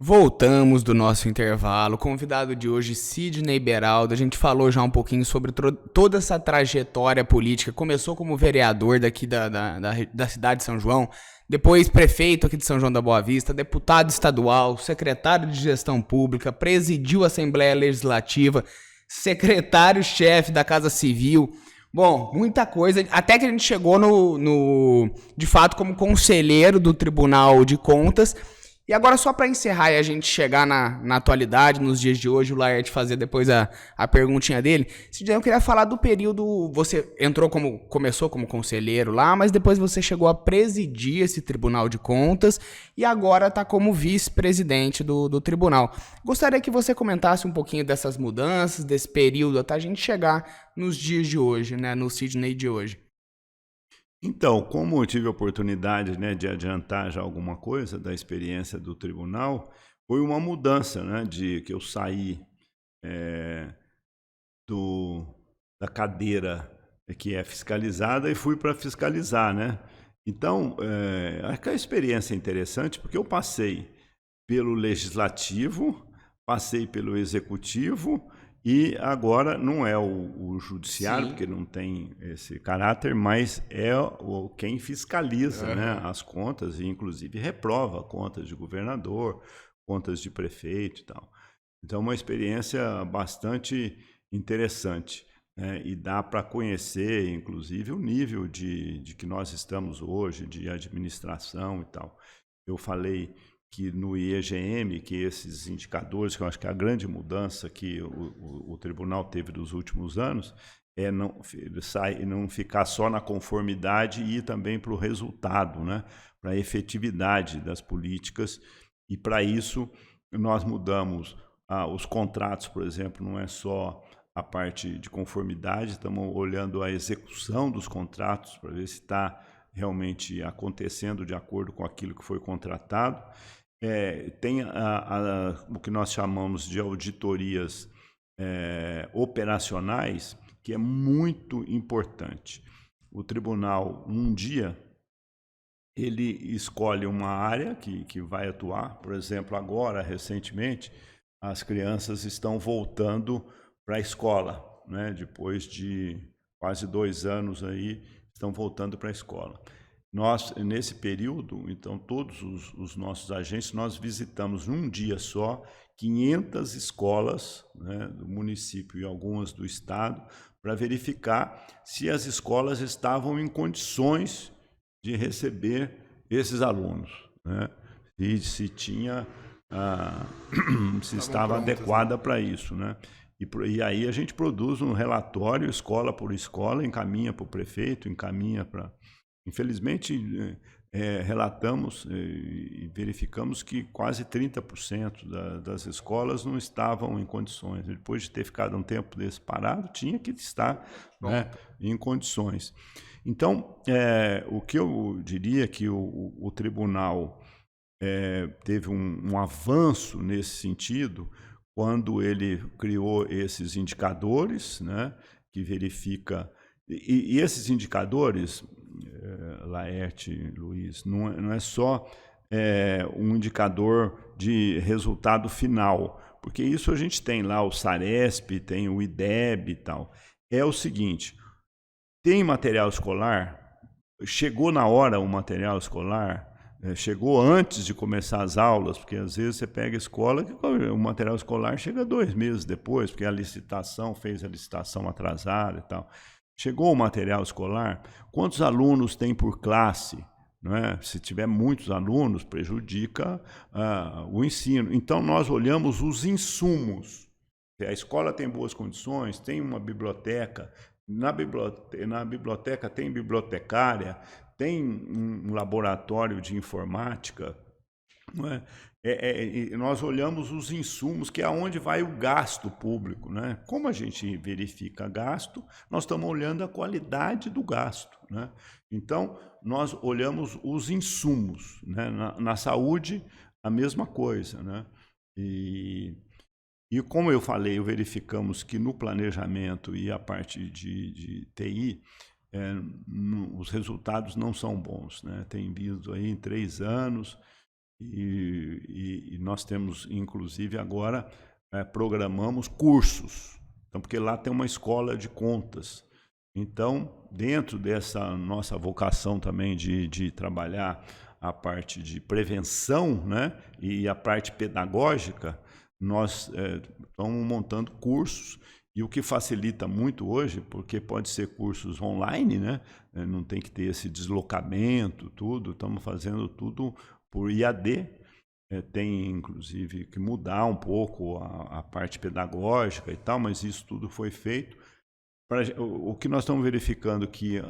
Voltamos do nosso intervalo. Convidado de hoje, Sidney Beraldo. A gente falou já um pouquinho sobre toda essa trajetória política. Começou como vereador daqui da cidade de São João. Depois prefeito aqui de São João da Boa Vista, deputado estadual, secretário de gestão pública, presidiu a Assembleia Legislativa, secretário-chefe da Casa Civil. Bom, muita coisa, até que a gente chegou de fato como conselheiro do Tribunal de Contas. E agora, só para encerrar e a gente chegar na atualidade, nos dias de hoje, o Laerte fazer depois a perguntinha dele, eu queria falar do período, você começou como conselheiro lá, mas depois você chegou a presidir esse Tribunal de Contas e agora está como vice-presidente do tribunal. Gostaria que você comentasse um pouquinho dessas mudanças, desse período, até a gente chegar nos dias de hoje, né, no Sidney de hoje. Então, como eu tive a oportunidade, né, de adiantar já alguma coisa da experiência do tribunal, foi uma mudança, né, de que eu saí da cadeira que é fiscalizada e fui para fiscalizar, né? Então, acho que a experiência é interessante porque eu passei pelo legislativo, passei pelo executivo e agora não é o judiciário, porque não tem esse caráter, mas é quem fiscaliza, né, as contas e inclusive reprova contas de governador, contas de prefeito e tal. Então, uma experiência bastante interessante, né, e dá para conhecer, inclusive, o nível de que nós estamos hoje, de administração e tal. Eu falei que no IEGM, que esses indicadores, que eu acho que é a grande mudança que o tribunal teve nos últimos anos, é não ficar só na conformidade e ir também para o resultado, né? Para a efetividade das políticas. E para isso nós mudamos os contratos, por exemplo, não é só a parte de conformidade, estamos olhando a execução dos contratos para ver se está realmente acontecendo de acordo com aquilo que foi contratado. Tem o que nós chamamos de auditorias operacionais, que é muito importante. O tribunal, um dia, ele escolhe uma área que vai atuar. Por exemplo, agora, recentemente, as crianças estão voltando para a escola, né? Depois de quase 2 anos aí, estão voltando para a escola. Nós, nesse período, então, todos os nossos agentes, nós visitamos num dia só 500 escolas, né, do município e algumas do estado, para verificar se as escolas estavam em condições de receber esses alunos, né, e se tinha, se estava adequada para isso, né? E aí a gente produz um relatório, escola por escola, encaminha para o prefeito, encaminha para... Infelizmente, relatamos e verificamos que quase 30% das escolas não estavam em condições. Depois de ter ficado um tempo desse parado, tinha que estar, né, em condições. Então, o que eu diria é que o tribunal teve um avanço nesse sentido quando ele criou esses indicadores, né, que verifica... E esses indicadores, Laerte, Luiz, não é só um indicador de resultado final, porque isso a gente tem lá o Saresp, tem o IDEB e tal. É o seguinte, tem material escolar, chegou na hora o material escolar, chegou antes de começar as aulas, porque às vezes você pega a escola que o material escolar chega 2 meses depois, porque fez a licitação atrasada e tal. Chegou o material escolar, quantos alunos tem por classe? Não é? Se tiver muitos alunos, prejudica o ensino. Então, nós olhamos os insumos. A escola tem boas condições, tem uma biblioteca, na biblioteca tem bibliotecária, tem um laboratório de informática, não é? Nós olhamos os insumos, que é onde vai o gasto público, né? Como a gente verifica gasto, nós estamos olhando a qualidade do gasto, né? Então, nós olhamos os insumos, né? Na saúde, a mesma coisa, né? E como eu falei, verificamos que no planejamento e a parte de TI, os resultados não são bons, né? Tem vindo aí em 3 anos e nós temos, inclusive, agora programamos cursos, então, porque lá tem uma escola de contas. Então, dentro dessa nossa vocação também de trabalhar a parte de prevenção, né, e a parte pedagógica, nós estamos montando cursos, e o que facilita muito hoje, porque pode ser cursos online, né, não tem que ter esse deslocamento, tudo, estamos fazendo tudo por IAD, tem inclusive que mudar um pouco a parte pedagógica e tal, mas isso tudo foi feito. O que nós estamos verificando que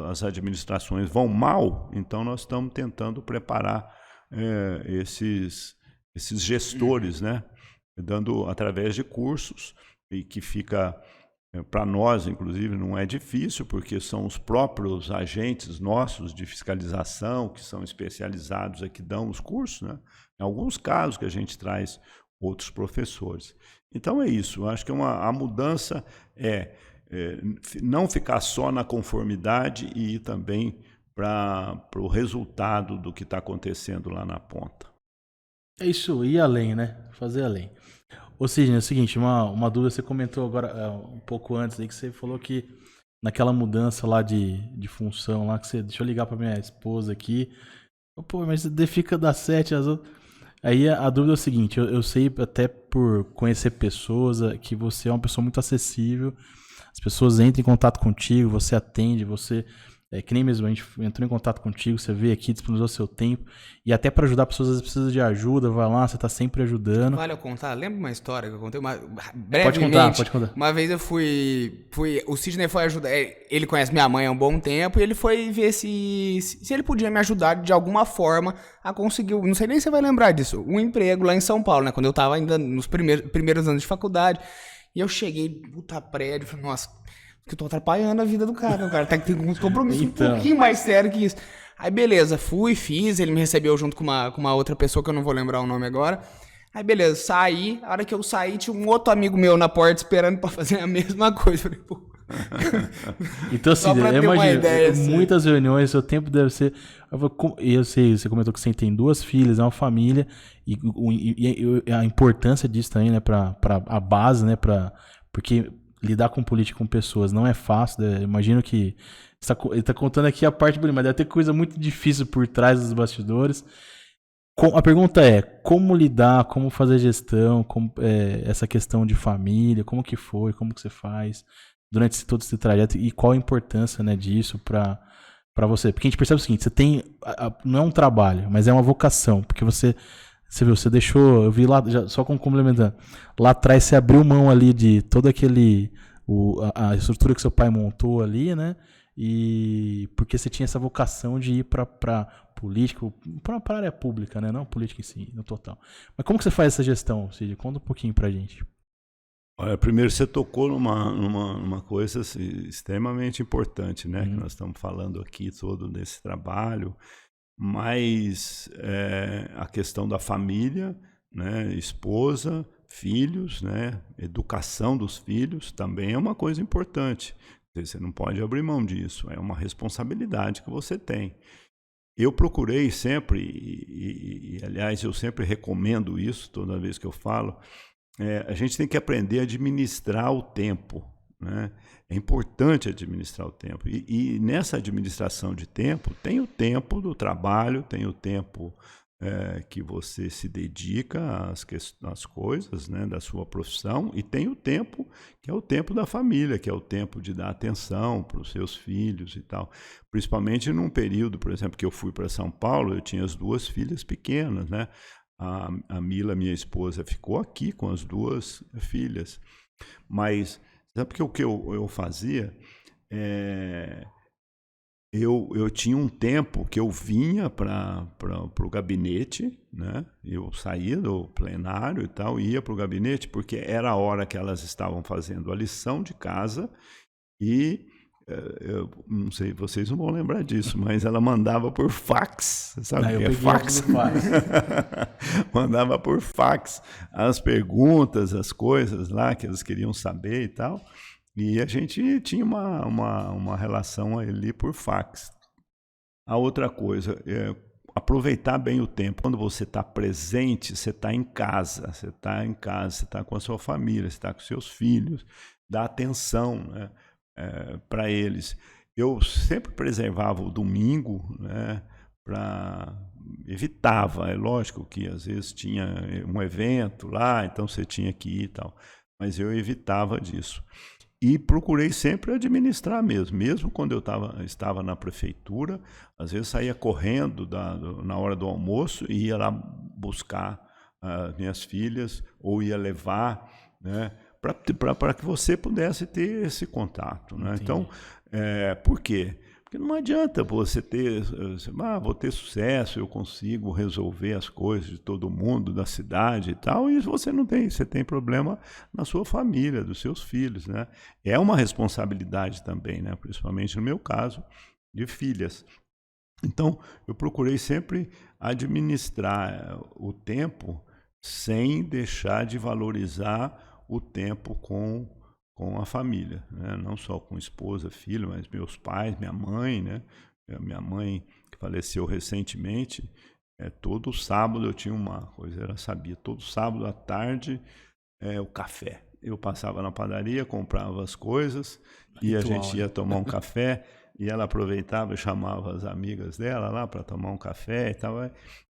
as administrações vão mal, então nós estamos tentando preparar esses gestores, né, dando através de cursos, e que fica, para nós, inclusive, não é difícil, porque são os próprios agentes nossos de fiscalização, que são especializados, que dão os cursos, né? Em alguns casos que a gente traz outros professores. Então é isso, eu acho que a mudança não ficar só na conformidade e ir também para o resultado do que está acontecendo lá na ponta. É isso, ir além, né? Fazer além. Ou seja, é o seguinte, uma dúvida, você comentou agora, um pouco antes, aí, que você falou que naquela mudança lá de função, lá que você... Deixa eu ligar para minha esposa aqui. Pô, mas você fica das 7 às 8... Aí a dúvida é o seguinte, eu sei até por conhecer pessoas que você é uma pessoa muito acessível, as pessoas entram em contato contigo, você atende, você... que nem mesmo a gente entrou em contato contigo, você veio aqui, disponibilizou seu tempo, e até para ajudar pessoas, às vezes precisa de ajuda, vai lá, você tá sempre ajudando. Vale eu contar? Lembra uma história que eu contei? Brevemente. Pode contar. Uma vez eu fui... O Sidney foi ajudar... Ele conhece minha mãe há um bom tempo, e ele foi ver se ele podia me ajudar de alguma forma a conseguir... Não sei nem se você vai lembrar disso. Um emprego lá em São Paulo, né? Quando eu tava ainda nos primeiros anos de faculdade. E eu cheguei, puta prédio, falei, nossa... que eu tô atrapalhando a vida do cara. O cara tem um compromisso um pouquinho mais sério que isso. Aí beleza, fiz, ele me recebeu junto com uma outra pessoa que eu não vou lembrar o nome agora. Aí beleza, saí, a hora que eu saí tinha um outro amigo meu na porta esperando pra fazer a mesma coisa. Falei, pô. Então assim, muitas reuniões, seu tempo deve ser... Eu sei, você comentou que você tem 2 filhas, é uma família, e a importância disso também, né, pra a base, né, porque... lidar com política, com pessoas, não é fácil, né? Imagino que ele está contando aqui a parte bonita, mas deve ter coisa muito difícil por trás dos bastidores. A pergunta é, como lidar, como fazer gestão, essa questão de família, como que foi, como que você faz durante todo esse trajeto e qual a importância, né, disso para você? Porque a gente percebe o seguinte, você tem, não é um trabalho, mas é uma vocação, porque você viu, você deixou, eu vi lá, só complementando, lá atrás você abriu mão ali de todo a estrutura que seu pai montou ali, né? E porque você tinha essa vocação de ir para política, para a área pública, né? Não política em si, no total. Mas como que você faz essa gestão, Cid? Conta um pouquinho pra gente. Olha, primeiro você tocou numa coisa assim, extremamente importante, né? Que nós estamos falando aqui todo desse trabalho, mas a questão da família, né? Esposa, filhos, né? Educação dos filhos também é uma coisa importante. Você não pode abrir mão disso, é uma responsabilidade que você tem. Eu procurei sempre, e aliás eu sempre recomendo isso toda vez que eu falo, a gente tem que aprender a administrar o tempo, né? É importante administrar o tempo. E nessa administração de tempo, tem o tempo do trabalho, tem o tempo que você se dedica às coisas, né, da sua profissão, e tem o tempo que é o tempo da família, que é o tempo de dar atenção para os seus filhos e tal. Principalmente num período, por exemplo, que eu fui para São Paulo, eu tinha as 2 filhas pequenas, né? A Mila, minha esposa, ficou aqui com as 2 filhas. Mas sabe o que eu fazia? Eu tinha um tempo que eu vinha para o gabinete, né? Eu saía do plenário e tal, ia para o gabinete, porque era a hora que elas estavam fazendo a lição de casa e eu não sei, vocês não vão lembrar disso, mas ela mandava por fax, sabe o que é fax? Mandava por fax as perguntas, as coisas lá que elas queriam saber e tal. E a gente tinha uma relação ali por fax. A outra coisa é aproveitar bem o tempo. Quando você está presente, você está em casa, você está com a sua família, você está com seus filhos, dá atenção, né, para eles. Eu sempre preservava o domingo, né, evitava. É lógico que às vezes tinha um evento lá, então você tinha que ir e tal, mas eu evitava disso. E procurei sempre administrar mesmo quando eu estava na prefeitura, às vezes saía correndo na hora do almoço e ia lá buscar as minhas filhas, ou ia levar, né, para que você pudesse ter esse contato, né? Então, por quê? Porque não adianta você vou ter sucesso, eu consigo resolver as coisas de todo mundo, da cidade e tal, e você não tem, você tem problema na sua família, dos seus filhos, né? É uma responsabilidade também, né? Principalmente no meu caso, de filhas. Então, eu procurei sempre administrar o tempo sem deixar de valorizar o tempo com a família, né? Não só com esposa, filho, mas meus pais, minha mãe, né? Minha mãe, que faleceu recentemente, todo sábado eu tinha uma coisa, ela sabia, todo sábado à tarde, o café. Eu passava na padaria, comprava as coisas, e a gente ia tomar um café, e ela aproveitava e chamava as amigas dela lá para tomar um café e tal.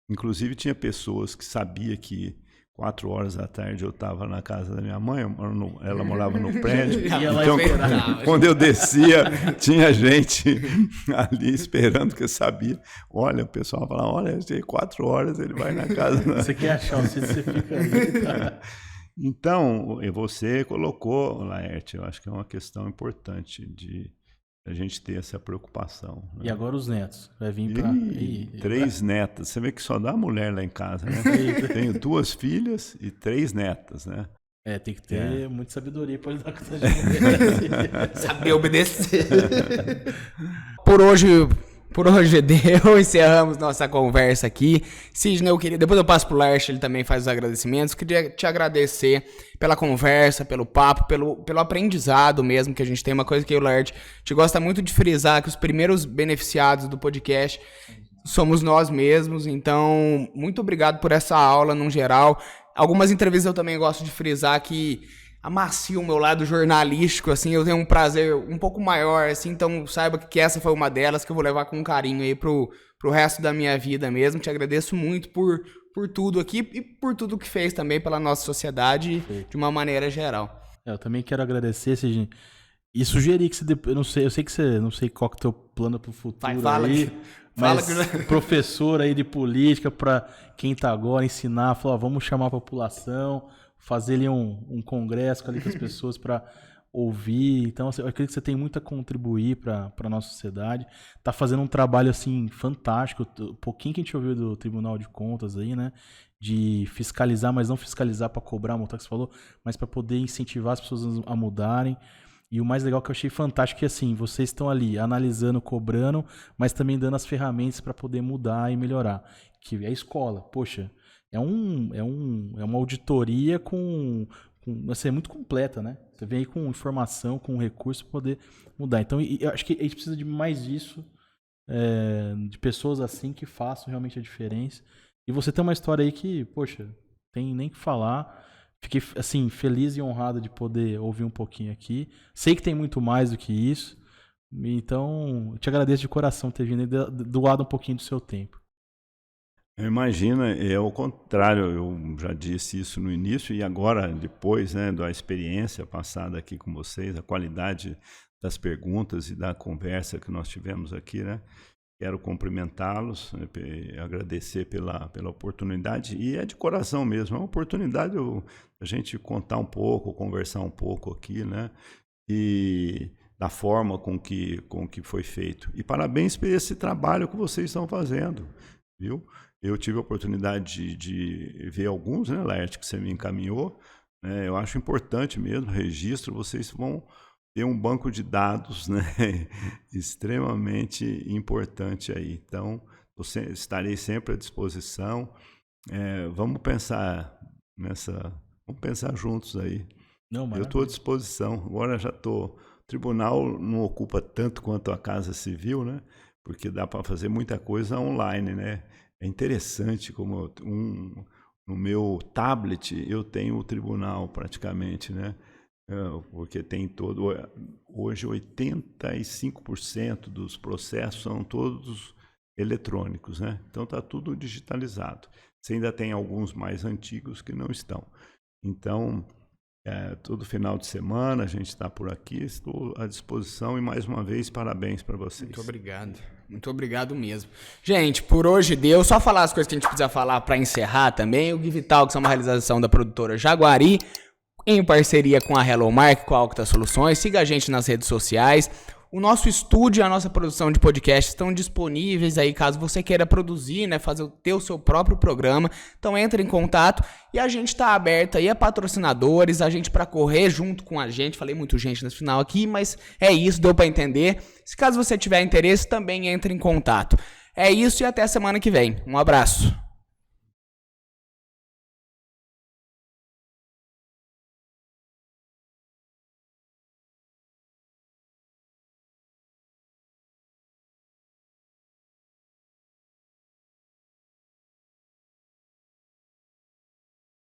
Inclusive tinha pessoas que sabiam que 4 horas da tarde eu estava na casa da minha mãe, ela morava no prédio, então quando eu descia, tinha gente ali esperando, que eu sabia. Olha, o pessoal falava, olha, 4 horas ele vai na casa. Você quer achar o sítio, você fica ali, cara. Então, você colocou, Laerte, eu acho que é uma questão importante de a gente ter essa preocupação, né? E agora os netos? Vai vir para... 3 netas. Você vê que só dá mulher lá em casa, né? Tenho 2 filhas e 3 netas, né? Tem que ter muita sabedoria para lidar com essa gente. Saber obedecer. Por hoje deu, encerramos nossa conversa aqui. Sidney, depois eu passo pro Laerte, ele também faz os agradecimentos. Queria te agradecer pela conversa, pelo papo, pelo aprendizado mesmo que a gente tem. Uma coisa que o Laerte te gosta muito de frisar, que os primeiros beneficiados do podcast somos nós mesmos. Então, muito obrigado por essa aula, no geral. Algumas entrevistas eu também gosto de frisar que amacia o meu lado jornalístico, assim, eu tenho um prazer um pouco maior, assim, então saiba que essa foi uma delas que eu vou levar com carinho aí pro resto da minha vida mesmo. Te agradeço muito por tudo aqui e por tudo que fez também pela nossa sociedade de uma maneira geral. Eu também quero agradecer, Sidney, e sugerir que você, eu sei que você, não sei qual que é o teu plano pro futuro mas professor aí de política, para quem tá agora, ensinar, falar, vamos chamar a população, fazer ali um congresso ali com as pessoas para ouvir. Então, eu acredito que você tem muito a contribuir para a nossa sociedade. Tá fazendo um trabalho, assim, fantástico. Um pouquinho que a gente ouviu do Tribunal de Contas aí, né? De fiscalizar, mas não fiscalizar para cobrar a multa que você falou, mas para poder incentivar as pessoas a mudarem. E o mais legal que eu achei fantástico é que, assim, vocês estão ali analisando, cobrando, mas também dando as ferramentas para poder mudar e melhorar. Que é a escola. Poxa, é uma auditoria assim, é muito completa, né? Você vem aí com informação, com recurso para poder mudar. Então, eu acho que a gente precisa de mais disso, de pessoas assim que façam realmente a diferença. E você tem uma história aí que, poxa, tem nem que falar. Fiquei, assim, feliz e honrado de poder ouvir um pouquinho aqui. Sei que tem muito mais do que isso. Então, eu te agradeço de coração ter vindo e doado um pouquinho do seu tempo. Imagina, é o contrário, eu já disse isso no início e agora, depois, né, da experiência passada aqui com vocês, a qualidade das perguntas e da conversa que nós tivemos aqui, né? Quero cumprimentá-los, agradecer pela oportunidade, e é de coração mesmo, é uma oportunidade a gente contar um pouco, conversar um pouco aqui, né? E da forma com que foi feito. E parabéns por esse trabalho que vocês estão fazendo, viu? Eu tive a oportunidade de ver alguns, né, Laerte, que você me encaminhou. Né? Eu acho importante mesmo, registro, vocês vão ter um banco de dados, né, extremamente importante aí. Então, estarei sempre à disposição. Vamos pensar juntos aí. Não, eu estou à disposição. Agora já estou... O tribunal não ocupa tanto quanto a Casa Civil, né? Porque dá para fazer muita coisa online, né? É interessante como no meu tablet eu tenho o tribunal praticamente, né? Porque tem hoje 85% dos processos são todos eletrônicos, né? Então está tudo digitalizado. Você ainda tem alguns mais antigos que não estão. Então, todo final de semana a gente está por aqui, estou à disposição e mais uma vez parabéns para vocês. Muito obrigado mesmo. Gente, por hoje deu. Só falar as coisas que a gente precisa falar para encerrar também. O Give Talks é uma realização da produtora Jaguari, em parceria com a Hello Mark, com a Alcta Soluções. Siga a gente nas redes sociais. O nosso estúdio e a nossa produção de podcast estão disponíveis aí, caso você queira produzir, né, ter o seu próprio programa. Então entre em contato e a gente está aberto aí a patrocinadores, a gente para correr junto com a gente. Falei muito gente nesse final aqui, mas é isso, deu para entender. Se caso você tiver interesse, também entre em contato. É isso e até a semana que vem. Um abraço.